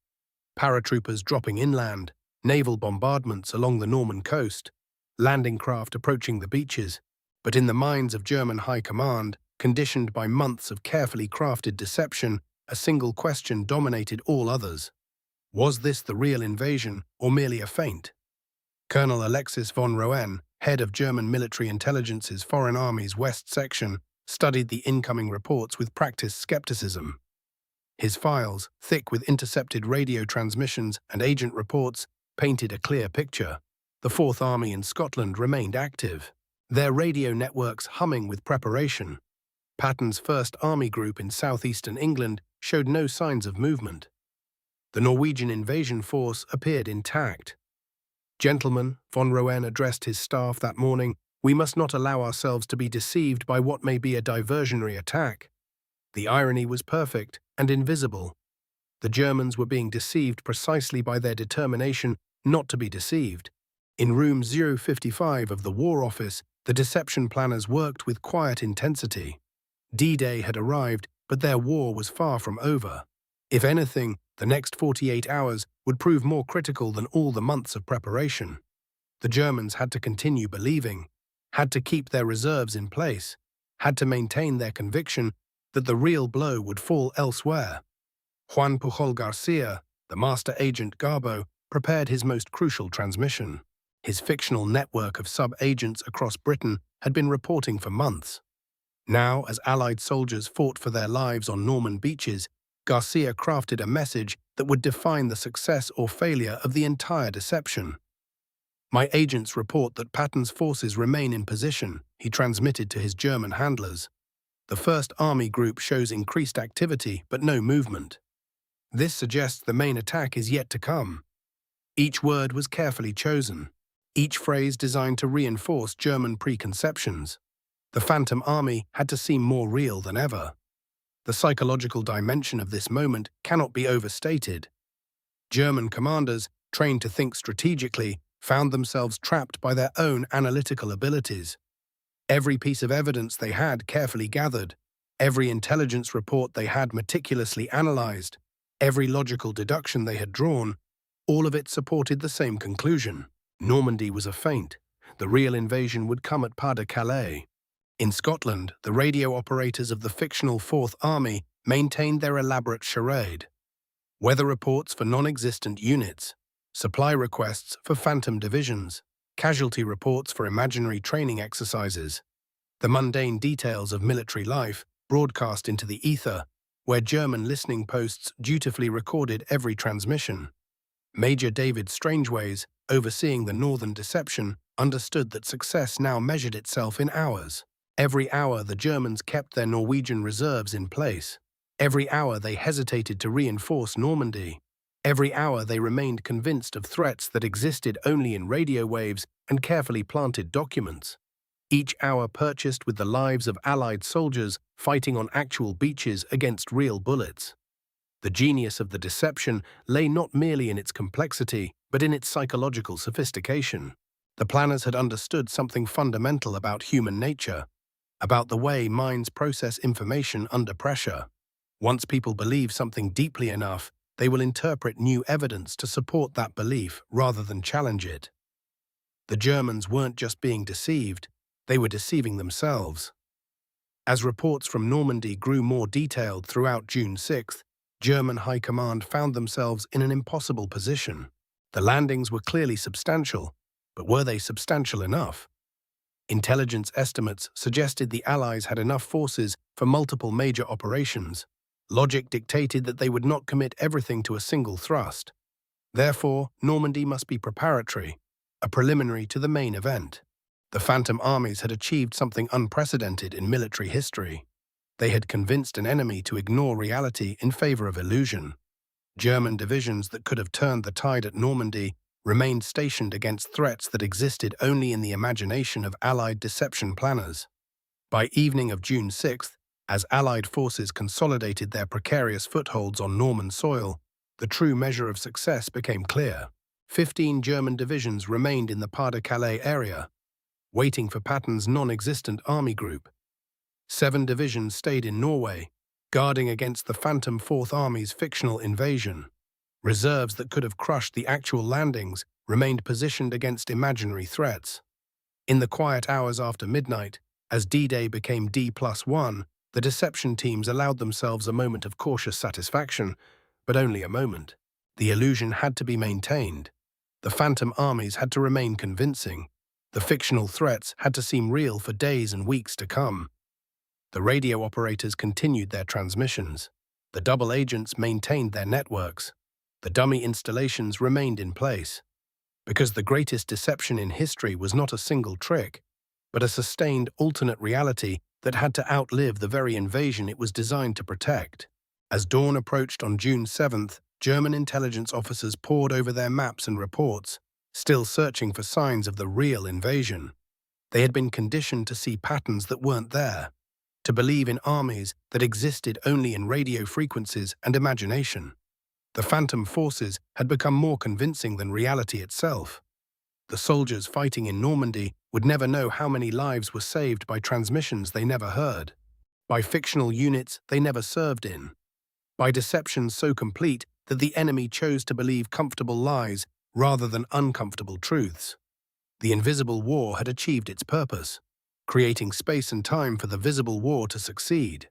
Paratroopers dropping inland, naval bombardments along the Norman coast, landing craft approaching the beaches. But in the minds of German high command, conditioned by months of carefully crafted deception, a single question dominated all others. Was this the real invasion, or merely a feint? Colonel Alexis von Roen, head of German military intelligence's Foreign Armies West Section, studied the incoming reports with practiced skepticism. His files, thick with intercepted radio transmissions and agent reports, painted a clear picture. The Fourth Army in Scotland remained active, their radio networks humming with preparation. Patton's First Army Group in southeastern England showed no signs of movement. The Norwegian invasion force appeared intact. "Gentlemen," von Roen addressed his staff that morning, "we must not allow ourselves to be deceived by what may be a diversionary attack." The irony was perfect and invisible. The Germans were being deceived precisely by their determination not to be deceived. In room 055 of the War Office, the deception planners worked with quiet intensity. D-Day had arrived, but their war was far from over. If anything, the next 48 hours would prove more critical than all the months of preparation. The Germans had to continue believing, had to keep their reserves in place, had to maintain their conviction that the real blow would fall elsewhere. Juan Pujol Garcia, the master agent Garbo, prepared his most crucial transmission. His fictional network of sub-agents across Britain had been reporting for months. Now, as Allied soldiers fought for their lives on Norman beaches, Garcia crafted a message that would define the success or failure of the entire deception. "My agents report that Patton's forces remain in position," he transmitted to his German handlers. "The First Army Group shows increased activity but no movement. This suggests the main attack is yet to come." Each word was carefully chosen, each phrase designed to reinforce German preconceptions. The Phantom Army had to seem more real than ever. The psychological dimension of this moment cannot be overstated. German commanders, trained to think strategically, found themselves trapped by their own analytical abilities. Every piece of evidence they had carefully gathered, every intelligence report they had meticulously analyzed, every logical deduction they had drawn, all of it supported the same conclusion. Normandy was a feint. The real invasion would come at Pas de Calais. In Scotland, the radio operators of the fictional Fourth Army maintained their elaborate charade. Weather reports for non-existent units, supply requests for phantom divisions, casualty reports for imaginary training exercises, the mundane details of military life broadcast into the ether, where German listening posts dutifully recorded every transmission. Major David Strangeways, overseeing the Northern Deception, understood that success now measured itself in hours. Every hour the Germans kept their Norwegian reserves in place. Every hour they hesitated to reinforce Normandy. Every hour they remained convinced of threats that existed only in radio waves and carefully planted documents. Each hour purchased with the lives of Allied soldiers fighting on actual beaches against real bullets. The genius of the deception lay not merely in its complexity, but in its psychological sophistication. The planners had understood something fundamental about human nature, about the way minds process information under pressure. Once people believe something deeply enough, they will interpret new evidence to support that belief rather than challenge it. The Germans weren't just being deceived, they were deceiving themselves. As reports from Normandy grew more detailed throughout June 6th, German High Command found themselves in an impossible position. The landings were clearly substantial, but were they substantial enough? Intelligence estimates suggested the Allies had enough forces for multiple major operations. Logic dictated that they would not commit everything to a single thrust. Therefore, Normandy must be preparatory, a preliminary to the main event. The Phantom armies had achieved something unprecedented in military history. They had convinced an enemy to ignore reality in favor of illusion. German divisions that could have turned the tide at Normandy remained stationed against threats that existed only in the imagination of Allied deception planners. By evening of June 6th, as Allied forces consolidated their precarious footholds on Norman soil, the true measure of success became clear. 15 German divisions remained in the Pas de Calais area, waiting for Patton's non-existent army group. 7 divisions stayed in Norway, guarding against the Phantom Fourth Army's fictional invasion. Reserves that could have crushed the actual landings remained positioned against imaginary threats. In the quiet hours after midnight, as D-Day became D+1, the deception teams allowed themselves a moment of cautious satisfaction, but only a moment. The illusion had to be maintained. The Phantom armies had to remain convincing. The fictional threats had to seem real for days and weeks to come. The radio operators continued their transmissions. The double agents maintained their networks. The dummy installations remained in place. Because the greatest deception in history was not a single trick, but a sustained alternate reality that had to outlive the very invasion it was designed to protect. As dawn approached on June 7th, German intelligence officers pored over their maps and reports, still searching for signs of the real invasion. They had been conditioned to see patterns that weren't there, to believe in armies that existed only in radio frequencies and imagination. The Phantom forces had become more convincing than reality itself. The soldiers fighting in Normandy would never know how many lives were saved by transmissions they never heard, by fictional units they never served in, by deceptions so complete that the enemy chose to believe comfortable lies rather than uncomfortable truths. The invisible war had achieved its purpose, creating space and time for the visible war to succeed.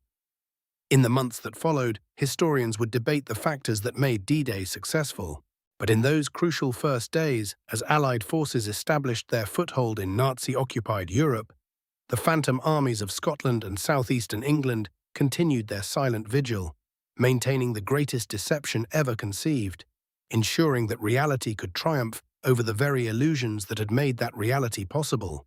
In the months that followed, historians would debate the factors that made D-Day successful. But in those crucial first days, as Allied forces established their foothold in Nazi-occupied Europe, the Phantom armies of Scotland and southeastern England continued their silent vigil, maintaining the greatest deception ever conceived, ensuring that reality could triumph over the very illusions that had made that reality possible.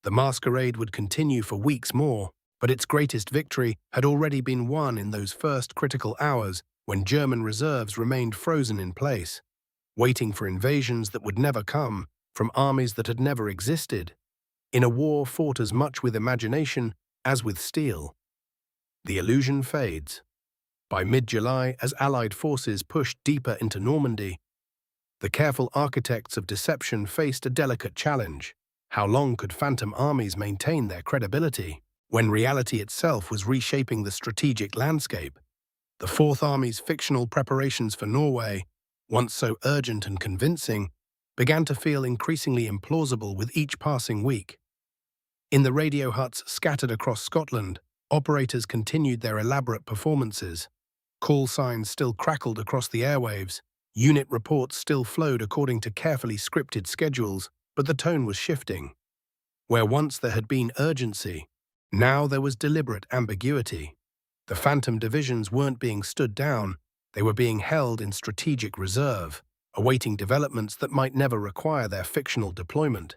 The masquerade would continue for weeks more, but its greatest victory had already been won in those first critical hours when German reserves remained frozen in place, waiting for invasions that would never come, from armies that had never existed, in a war fought as much with imagination as with steel. The illusion fades. By mid-July, as Allied forces pushed deeper into Normandy, the careful architects of deception faced a delicate challenge. How long could phantom armies maintain their credibility when reality itself was reshaping the strategic landscape? The Fourth Army's fictional preparations for Norway, once so urgent and convincing, began to feel increasingly implausible with each passing week. In the radio huts scattered across Scotland, operators continued their elaborate performances. Call signs still crackled across the airwaves, unit reports still flowed according to carefully scripted schedules, but the tone was shifting. Where once there had been urgency, now there was deliberate ambiguity. The phantom divisions weren't being stood down, they were being held in strategic reserve, awaiting developments that might never require their fictional deployment.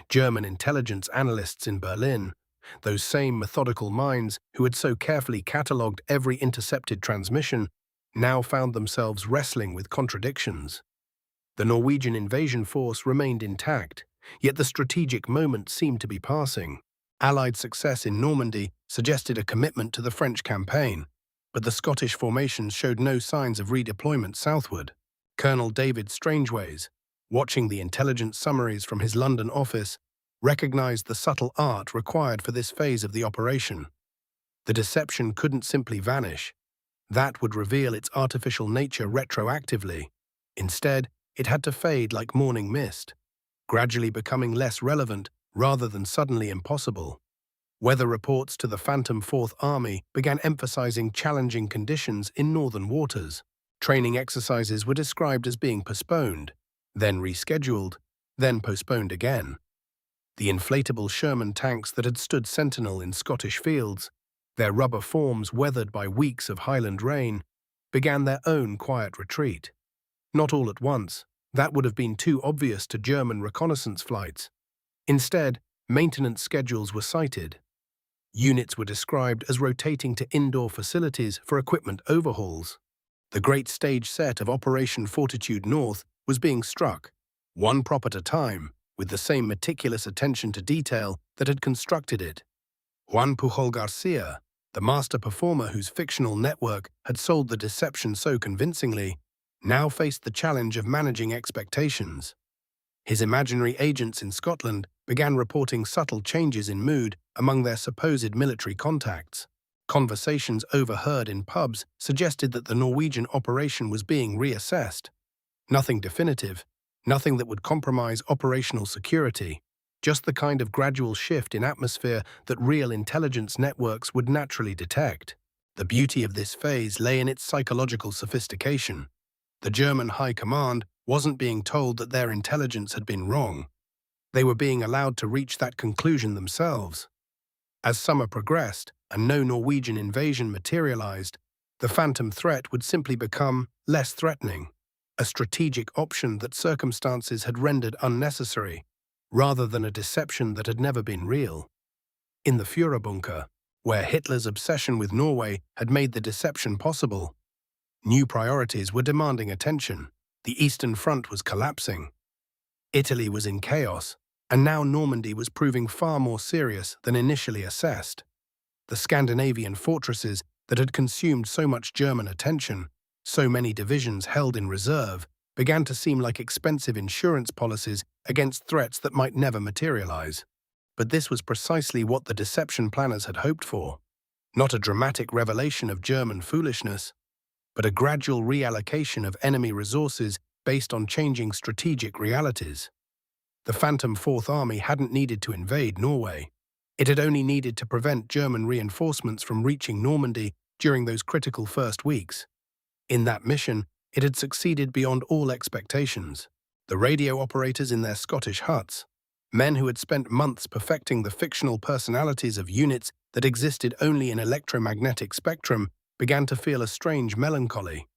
German intelligence analysts in Berlin, those same methodical minds who had so carefully catalogued every intercepted transmission, now found themselves wrestling with contradictions. The Norwegian invasion force remained intact, yet the strategic moment seemed to be passing. Allied success in Normandy suggested a commitment to the French campaign, but the Scottish formations showed no signs of redeployment southward. Colonel David Strangeways, watching the intelligence summaries from his London office, recognized the subtle art required for this phase of the operation. The deception couldn't simply vanish. That would reveal its artificial nature retroactively. Instead, it had to fade like morning mist, gradually becoming less relevant rather than suddenly impossible. Weather reports to the Phantom Fourth Army began emphasizing challenging conditions in northern waters. Training exercises were described as being postponed, then rescheduled, then postponed again. The inflatable Sherman tanks that had stood sentinel in Scottish fields, their rubber forms weathered by weeks of Highland rain, began their own quiet retreat. Not all at once, that would have been too obvious to German reconnaissance flights. Instead, maintenance schedules were cited. Units were described as rotating to indoor facilities for equipment overhauls. The great stage set of Operation Fortitude North was being struck, one prop at a time, with the same meticulous attention to detail that had constructed it. Juan Pujol Garcia, the master performer whose fictional network had sold the deception so convincingly, now faced the challenge of managing expectations. His imaginary agents in Scotland began reporting subtle changes in mood among their supposed military contacts. Conversations overheard in pubs suggested that the Norwegian operation was being reassessed. Nothing definitive, nothing that would compromise operational security, just the kind of gradual shift in atmosphere that real intelligence networks would naturally detect. The beauty of this phase lay in its psychological sophistication. The German High Command wasn't being told that their intelligence had been wrong. They were being allowed to reach that conclusion themselves. As summer progressed and no Norwegian invasion materialized, the phantom threat would simply become less threatening, a strategic option that circumstances had rendered unnecessary, rather than a deception that had never been real. In the Führerbunker, where Hitler's obsession with Norway had made the deception possible, new priorities were demanding attention. The Eastern Front was collapsing. Italy was in chaos, and now Normandy was proving far more serious than initially assessed. The Scandinavian fortresses that had consumed so much German attention, so many divisions held in reserve, began to seem like expensive insurance policies against threats that might never materialize. But this was precisely what the deception planners had hoped for. Not a dramatic revelation of German foolishness, but a gradual reallocation of enemy resources based on changing strategic realities. The Phantom Fourth Army hadn't needed to invade Norway. It had only needed to prevent German reinforcements from reaching Normandy during those critical first weeks. In that mission, it had succeeded beyond all expectations. The radio operators in their Scottish huts, men who had spent months perfecting the fictional personalities of units that existed only in electromagnetic spectrum, began to feel a strange melancholy.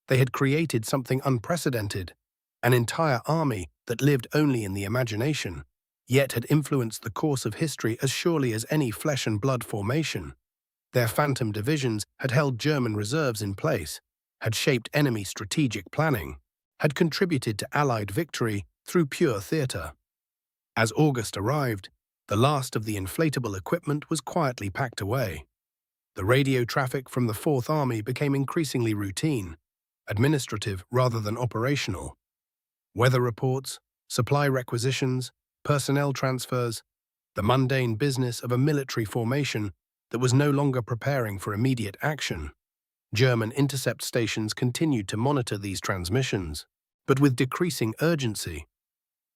They had created something unprecedented, an entire army that lived only in the imagination, yet had influenced the course of history as surely as any flesh and blood formation. Their phantom divisions had held German reserves in place, had shaped enemy strategic planning, had contributed to Allied victory through pure theater. As August arrived, the last of the inflatable equipment was quietly packed away. The radio traffic from the Fourth Army became increasingly routine, administrative rather than operational. Weather reports, supply requisitions, personnel transfers, the mundane business of a military formation that was no longer preparing for immediate action. German intercept stations continued to monitor these transmissions, but with decreasing urgency.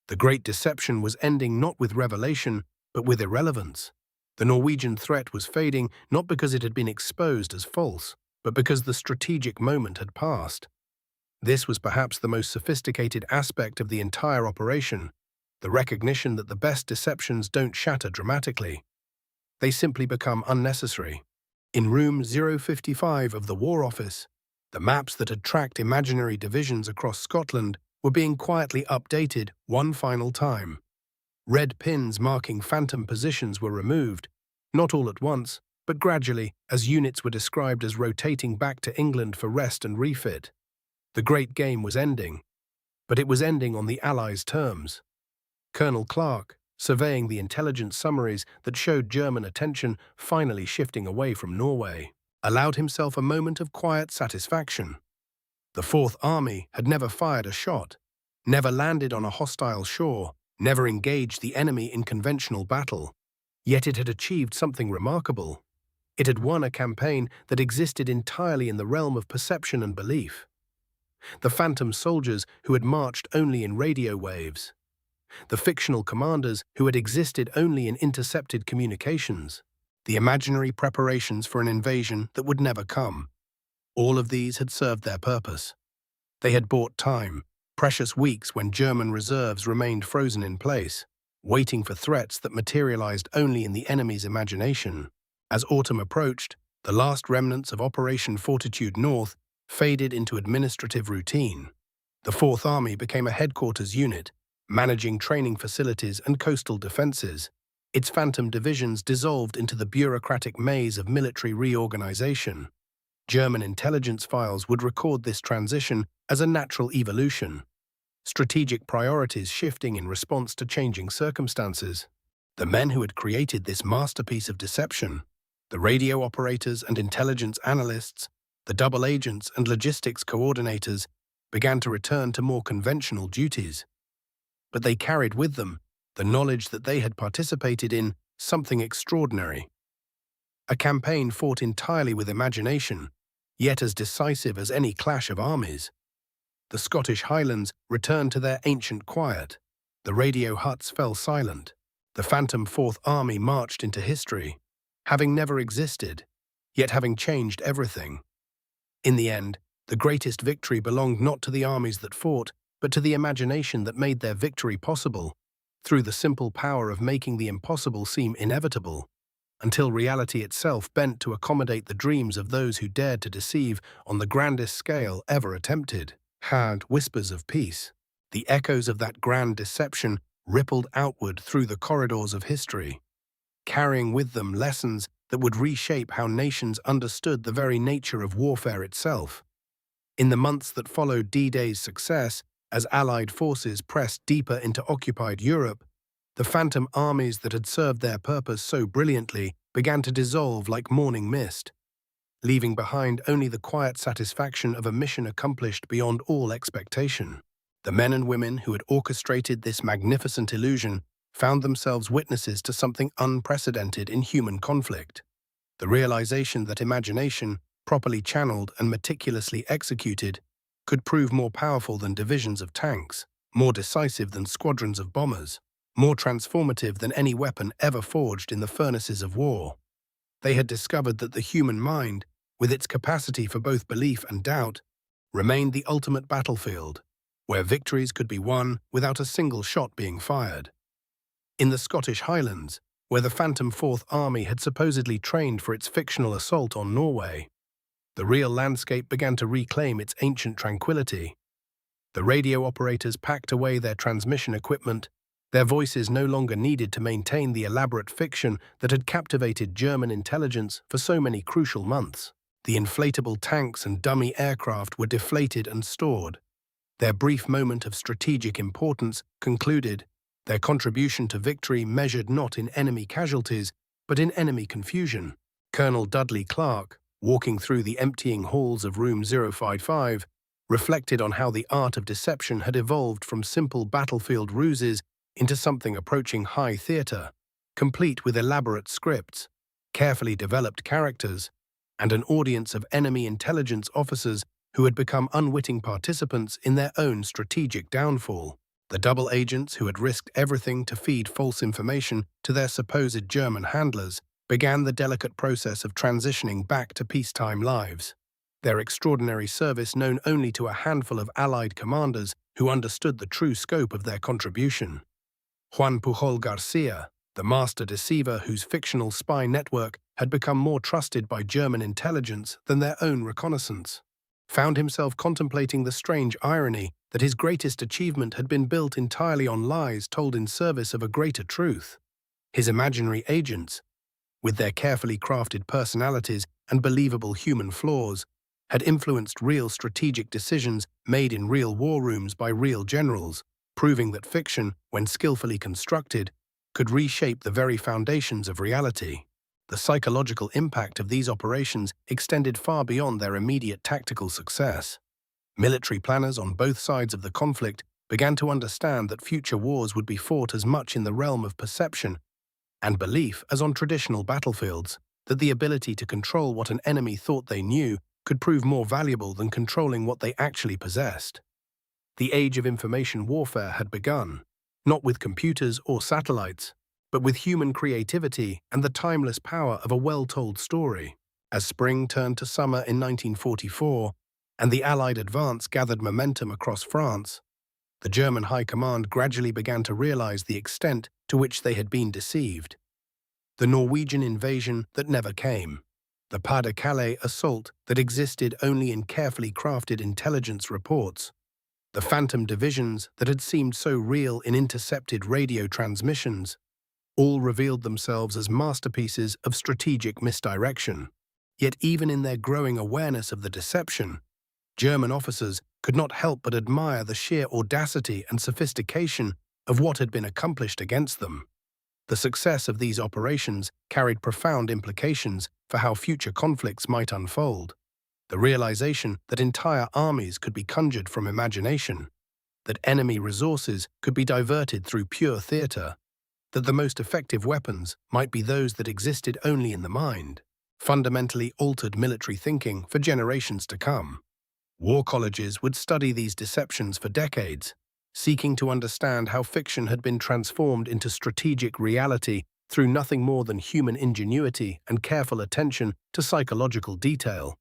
The Great Deception was ending not with revelation, but with irrelevance. The Norwegian threat was fading not because it had been exposed as false, but because the strategic moment had passed. This was perhaps the most sophisticated aspect of the entire operation, the recognition that the best deceptions don't shatter dramatically. They simply become unnecessary. In room 055 of the War Office, the maps that had tracked imaginary divisions across Scotland were being quietly updated one final time. Red pins marking phantom positions were removed, not all at once, but gradually, as units were described as rotating back to England for rest and refit. The great game was ending, but it was ending on the Allies' terms. Colonel Clark, surveying the intelligence summaries that showed German attention finally shifting away from Norway, allowed himself a moment of quiet satisfaction. The Fourth Army had never fired a shot, never landed on a hostile shore, never engaged the enemy in conventional battle. Yet it had achieved something remarkable. It had won a campaign that existed entirely in the realm of perception and belief. The phantom soldiers who had marched only in radio waves. The fictional commanders who had existed only in intercepted communications. The imaginary preparations for an invasion that would never come. All of these had served their purpose. They had bought time, precious weeks when German reserves remained frozen in place, waiting for threats that materialized only in the enemy's imagination. As autumn approached, the last remnants of Operation Fortitude North faded into administrative routine. The Fourth Army became a headquarters unit, managing training facilities and coastal defenses. Its phantom divisions dissolved into the bureaucratic maze of military reorganization. German intelligence files would record this transition as a natural evolution, strategic priorities shifting in response to changing circumstances. The men who had created this masterpiece of deception, the radio operators and intelligence analysts, the double agents and logistics coordinators, began to return to more conventional duties. But they carried with them the knowledge that they had participated in something extraordinary. A campaign fought entirely with imagination, yet as decisive as any clash of armies. The Scottish Highlands returned to their ancient quiet. The radio huts fell silent. The phantom Fourth Army marched into history, having never existed, yet having changed everything. In the end, the greatest victory belonged not to the armies that fought, but to the imagination that made their victory possible, through the simple power of making the impossible seem inevitable, until reality itself bent to accommodate the dreams of those who dared to deceive on the grandest scale ever attempted. Had whispers of peace. The echoes of that grand deception rippled outward through the corridors of history, carrying with them lessons that would reshape how nations understood the very nature of warfare itself. In the months that followed D-Day's success, as Allied forces pressed deeper into occupied Europe, the phantom armies that had served their purpose so brilliantly began to dissolve like morning mist, leaving behind only the quiet satisfaction of a mission accomplished beyond all expectation. The men and women who had orchestrated this magnificent illusion found themselves witnesses to something unprecedented in human conflict. The realization that imagination, properly channeled and meticulously executed, could prove more powerful than divisions of tanks, more decisive than squadrons of bombers, more transformative than any weapon ever forged in the furnaces of war. They had discovered that the human mind, with its capacity for both belief and doubt, remained the ultimate battlefield, where victories could be won without a single shot being fired. In the Scottish Highlands, where the phantom Fourth Army had supposedly trained for its fictional assault on Norway, the real landscape began to reclaim its ancient tranquility. The radio operators packed away their transmission equipment. Their voices no longer needed to maintain the elaborate fiction that had captivated German intelligence for so many crucial months. The inflatable tanks and dummy aircraft were deflated and stored. Their brief moment of strategic importance concluded, their contribution to victory measured not in enemy casualties, but in enemy confusion. Colonel Dudley Clark, walking through the emptying halls of Room 055, reflected on how the art of deception had evolved from simple battlefield ruses into something approaching high theatre, complete with elaborate scripts, carefully developed characters, and an audience of enemy intelligence officers who had become unwitting participants in their own strategic downfall. The double agents who had risked everything to feed false information to their supposed German handlers began the delicate process of transitioning back to peacetime lives, their extraordinary service known only to a handful of Allied commanders who understood the true scope of their contribution. Juan Pujol Garcia, the master deceiver whose fictional spy network had become more trusted by German intelligence than their own reconnaissance, found himself contemplating the strange irony that his greatest achievement had been built entirely on lies told in service of a greater truth. His imaginary agents, with their carefully crafted personalities and believable human flaws, had influenced real strategic decisions made in real war rooms by real generals, proving that fiction, when skillfully constructed, could reshape the very foundations of reality. The psychological impact of these operations extended far beyond their immediate tactical success. Military planners on both sides of the conflict began to understand that future wars would be fought as much in the realm of perception and belief as on traditional battlefields, that the ability to control what an enemy thought they knew could prove more valuable than controlling what they actually possessed. The age of information warfare had begun, not with computers or satellites, but with human creativity and the timeless power of a well-told story. As spring turned to summer in 1944, and the Allied advance gathered momentum across France, the German High Command gradually began to realize the extent to which they had been deceived. The Norwegian invasion that never came, the Pas-de-Calais assault that existed only in carefully crafted intelligence reports, the phantom divisions that had seemed so real in intercepted radio transmissions, all revealed themselves as masterpieces of strategic misdirection. Yet even in their growing awareness of the deception, German officers could not help but admire the sheer audacity and sophistication of what had been accomplished against them. The success of these operations carried profound implications for how future conflicts might unfold. The realization that entire armies could be conjured from imagination, that enemy resources could be diverted through pure theater, that the most effective weapons might be those that existed only in the mind, fundamentally altered military thinking for generations to come. War colleges would study these deceptions for decades, seeking to understand how fiction had been transformed into strategic reality through nothing more than human ingenuity and careful attention to psychological detail.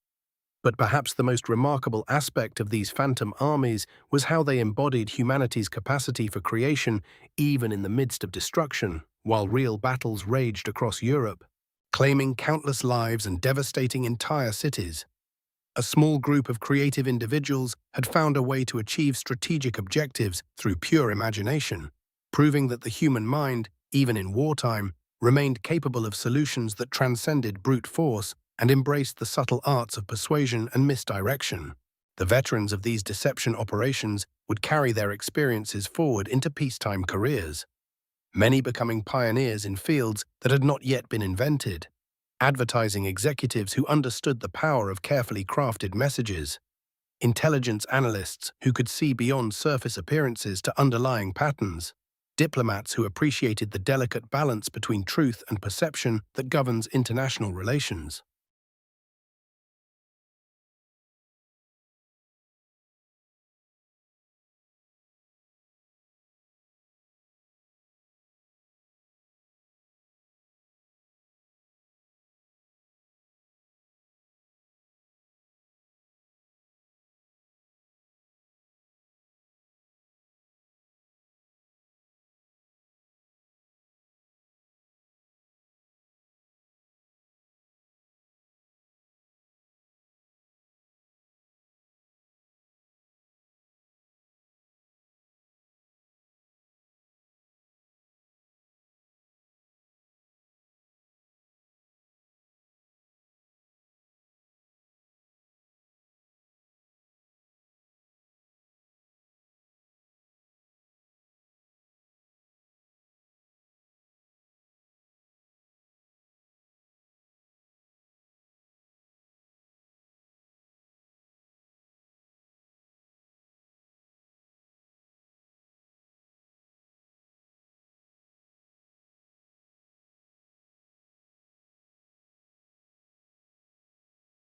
But perhaps the most remarkable aspect of these phantom armies was how they embodied humanity's capacity for creation even in the midst of destruction, while real battles raged across Europe, claiming countless lives and devastating entire cities. A small group of creative individuals had found a way to achieve strategic objectives through pure imagination, proving that the human mind, even in wartime, remained capable of solutions that transcended brute force and embraced the subtle arts of persuasion and misdirection. The veterans of these deception operations would carry their experiences forward into peacetime careers, many becoming pioneers in fields that had not yet been invented, advertising executives who understood the power of carefully crafted messages, intelligence analysts who could see beyond surface appearances to underlying patterns, diplomats who appreciated the delicate balance between truth and perception that governs international relations.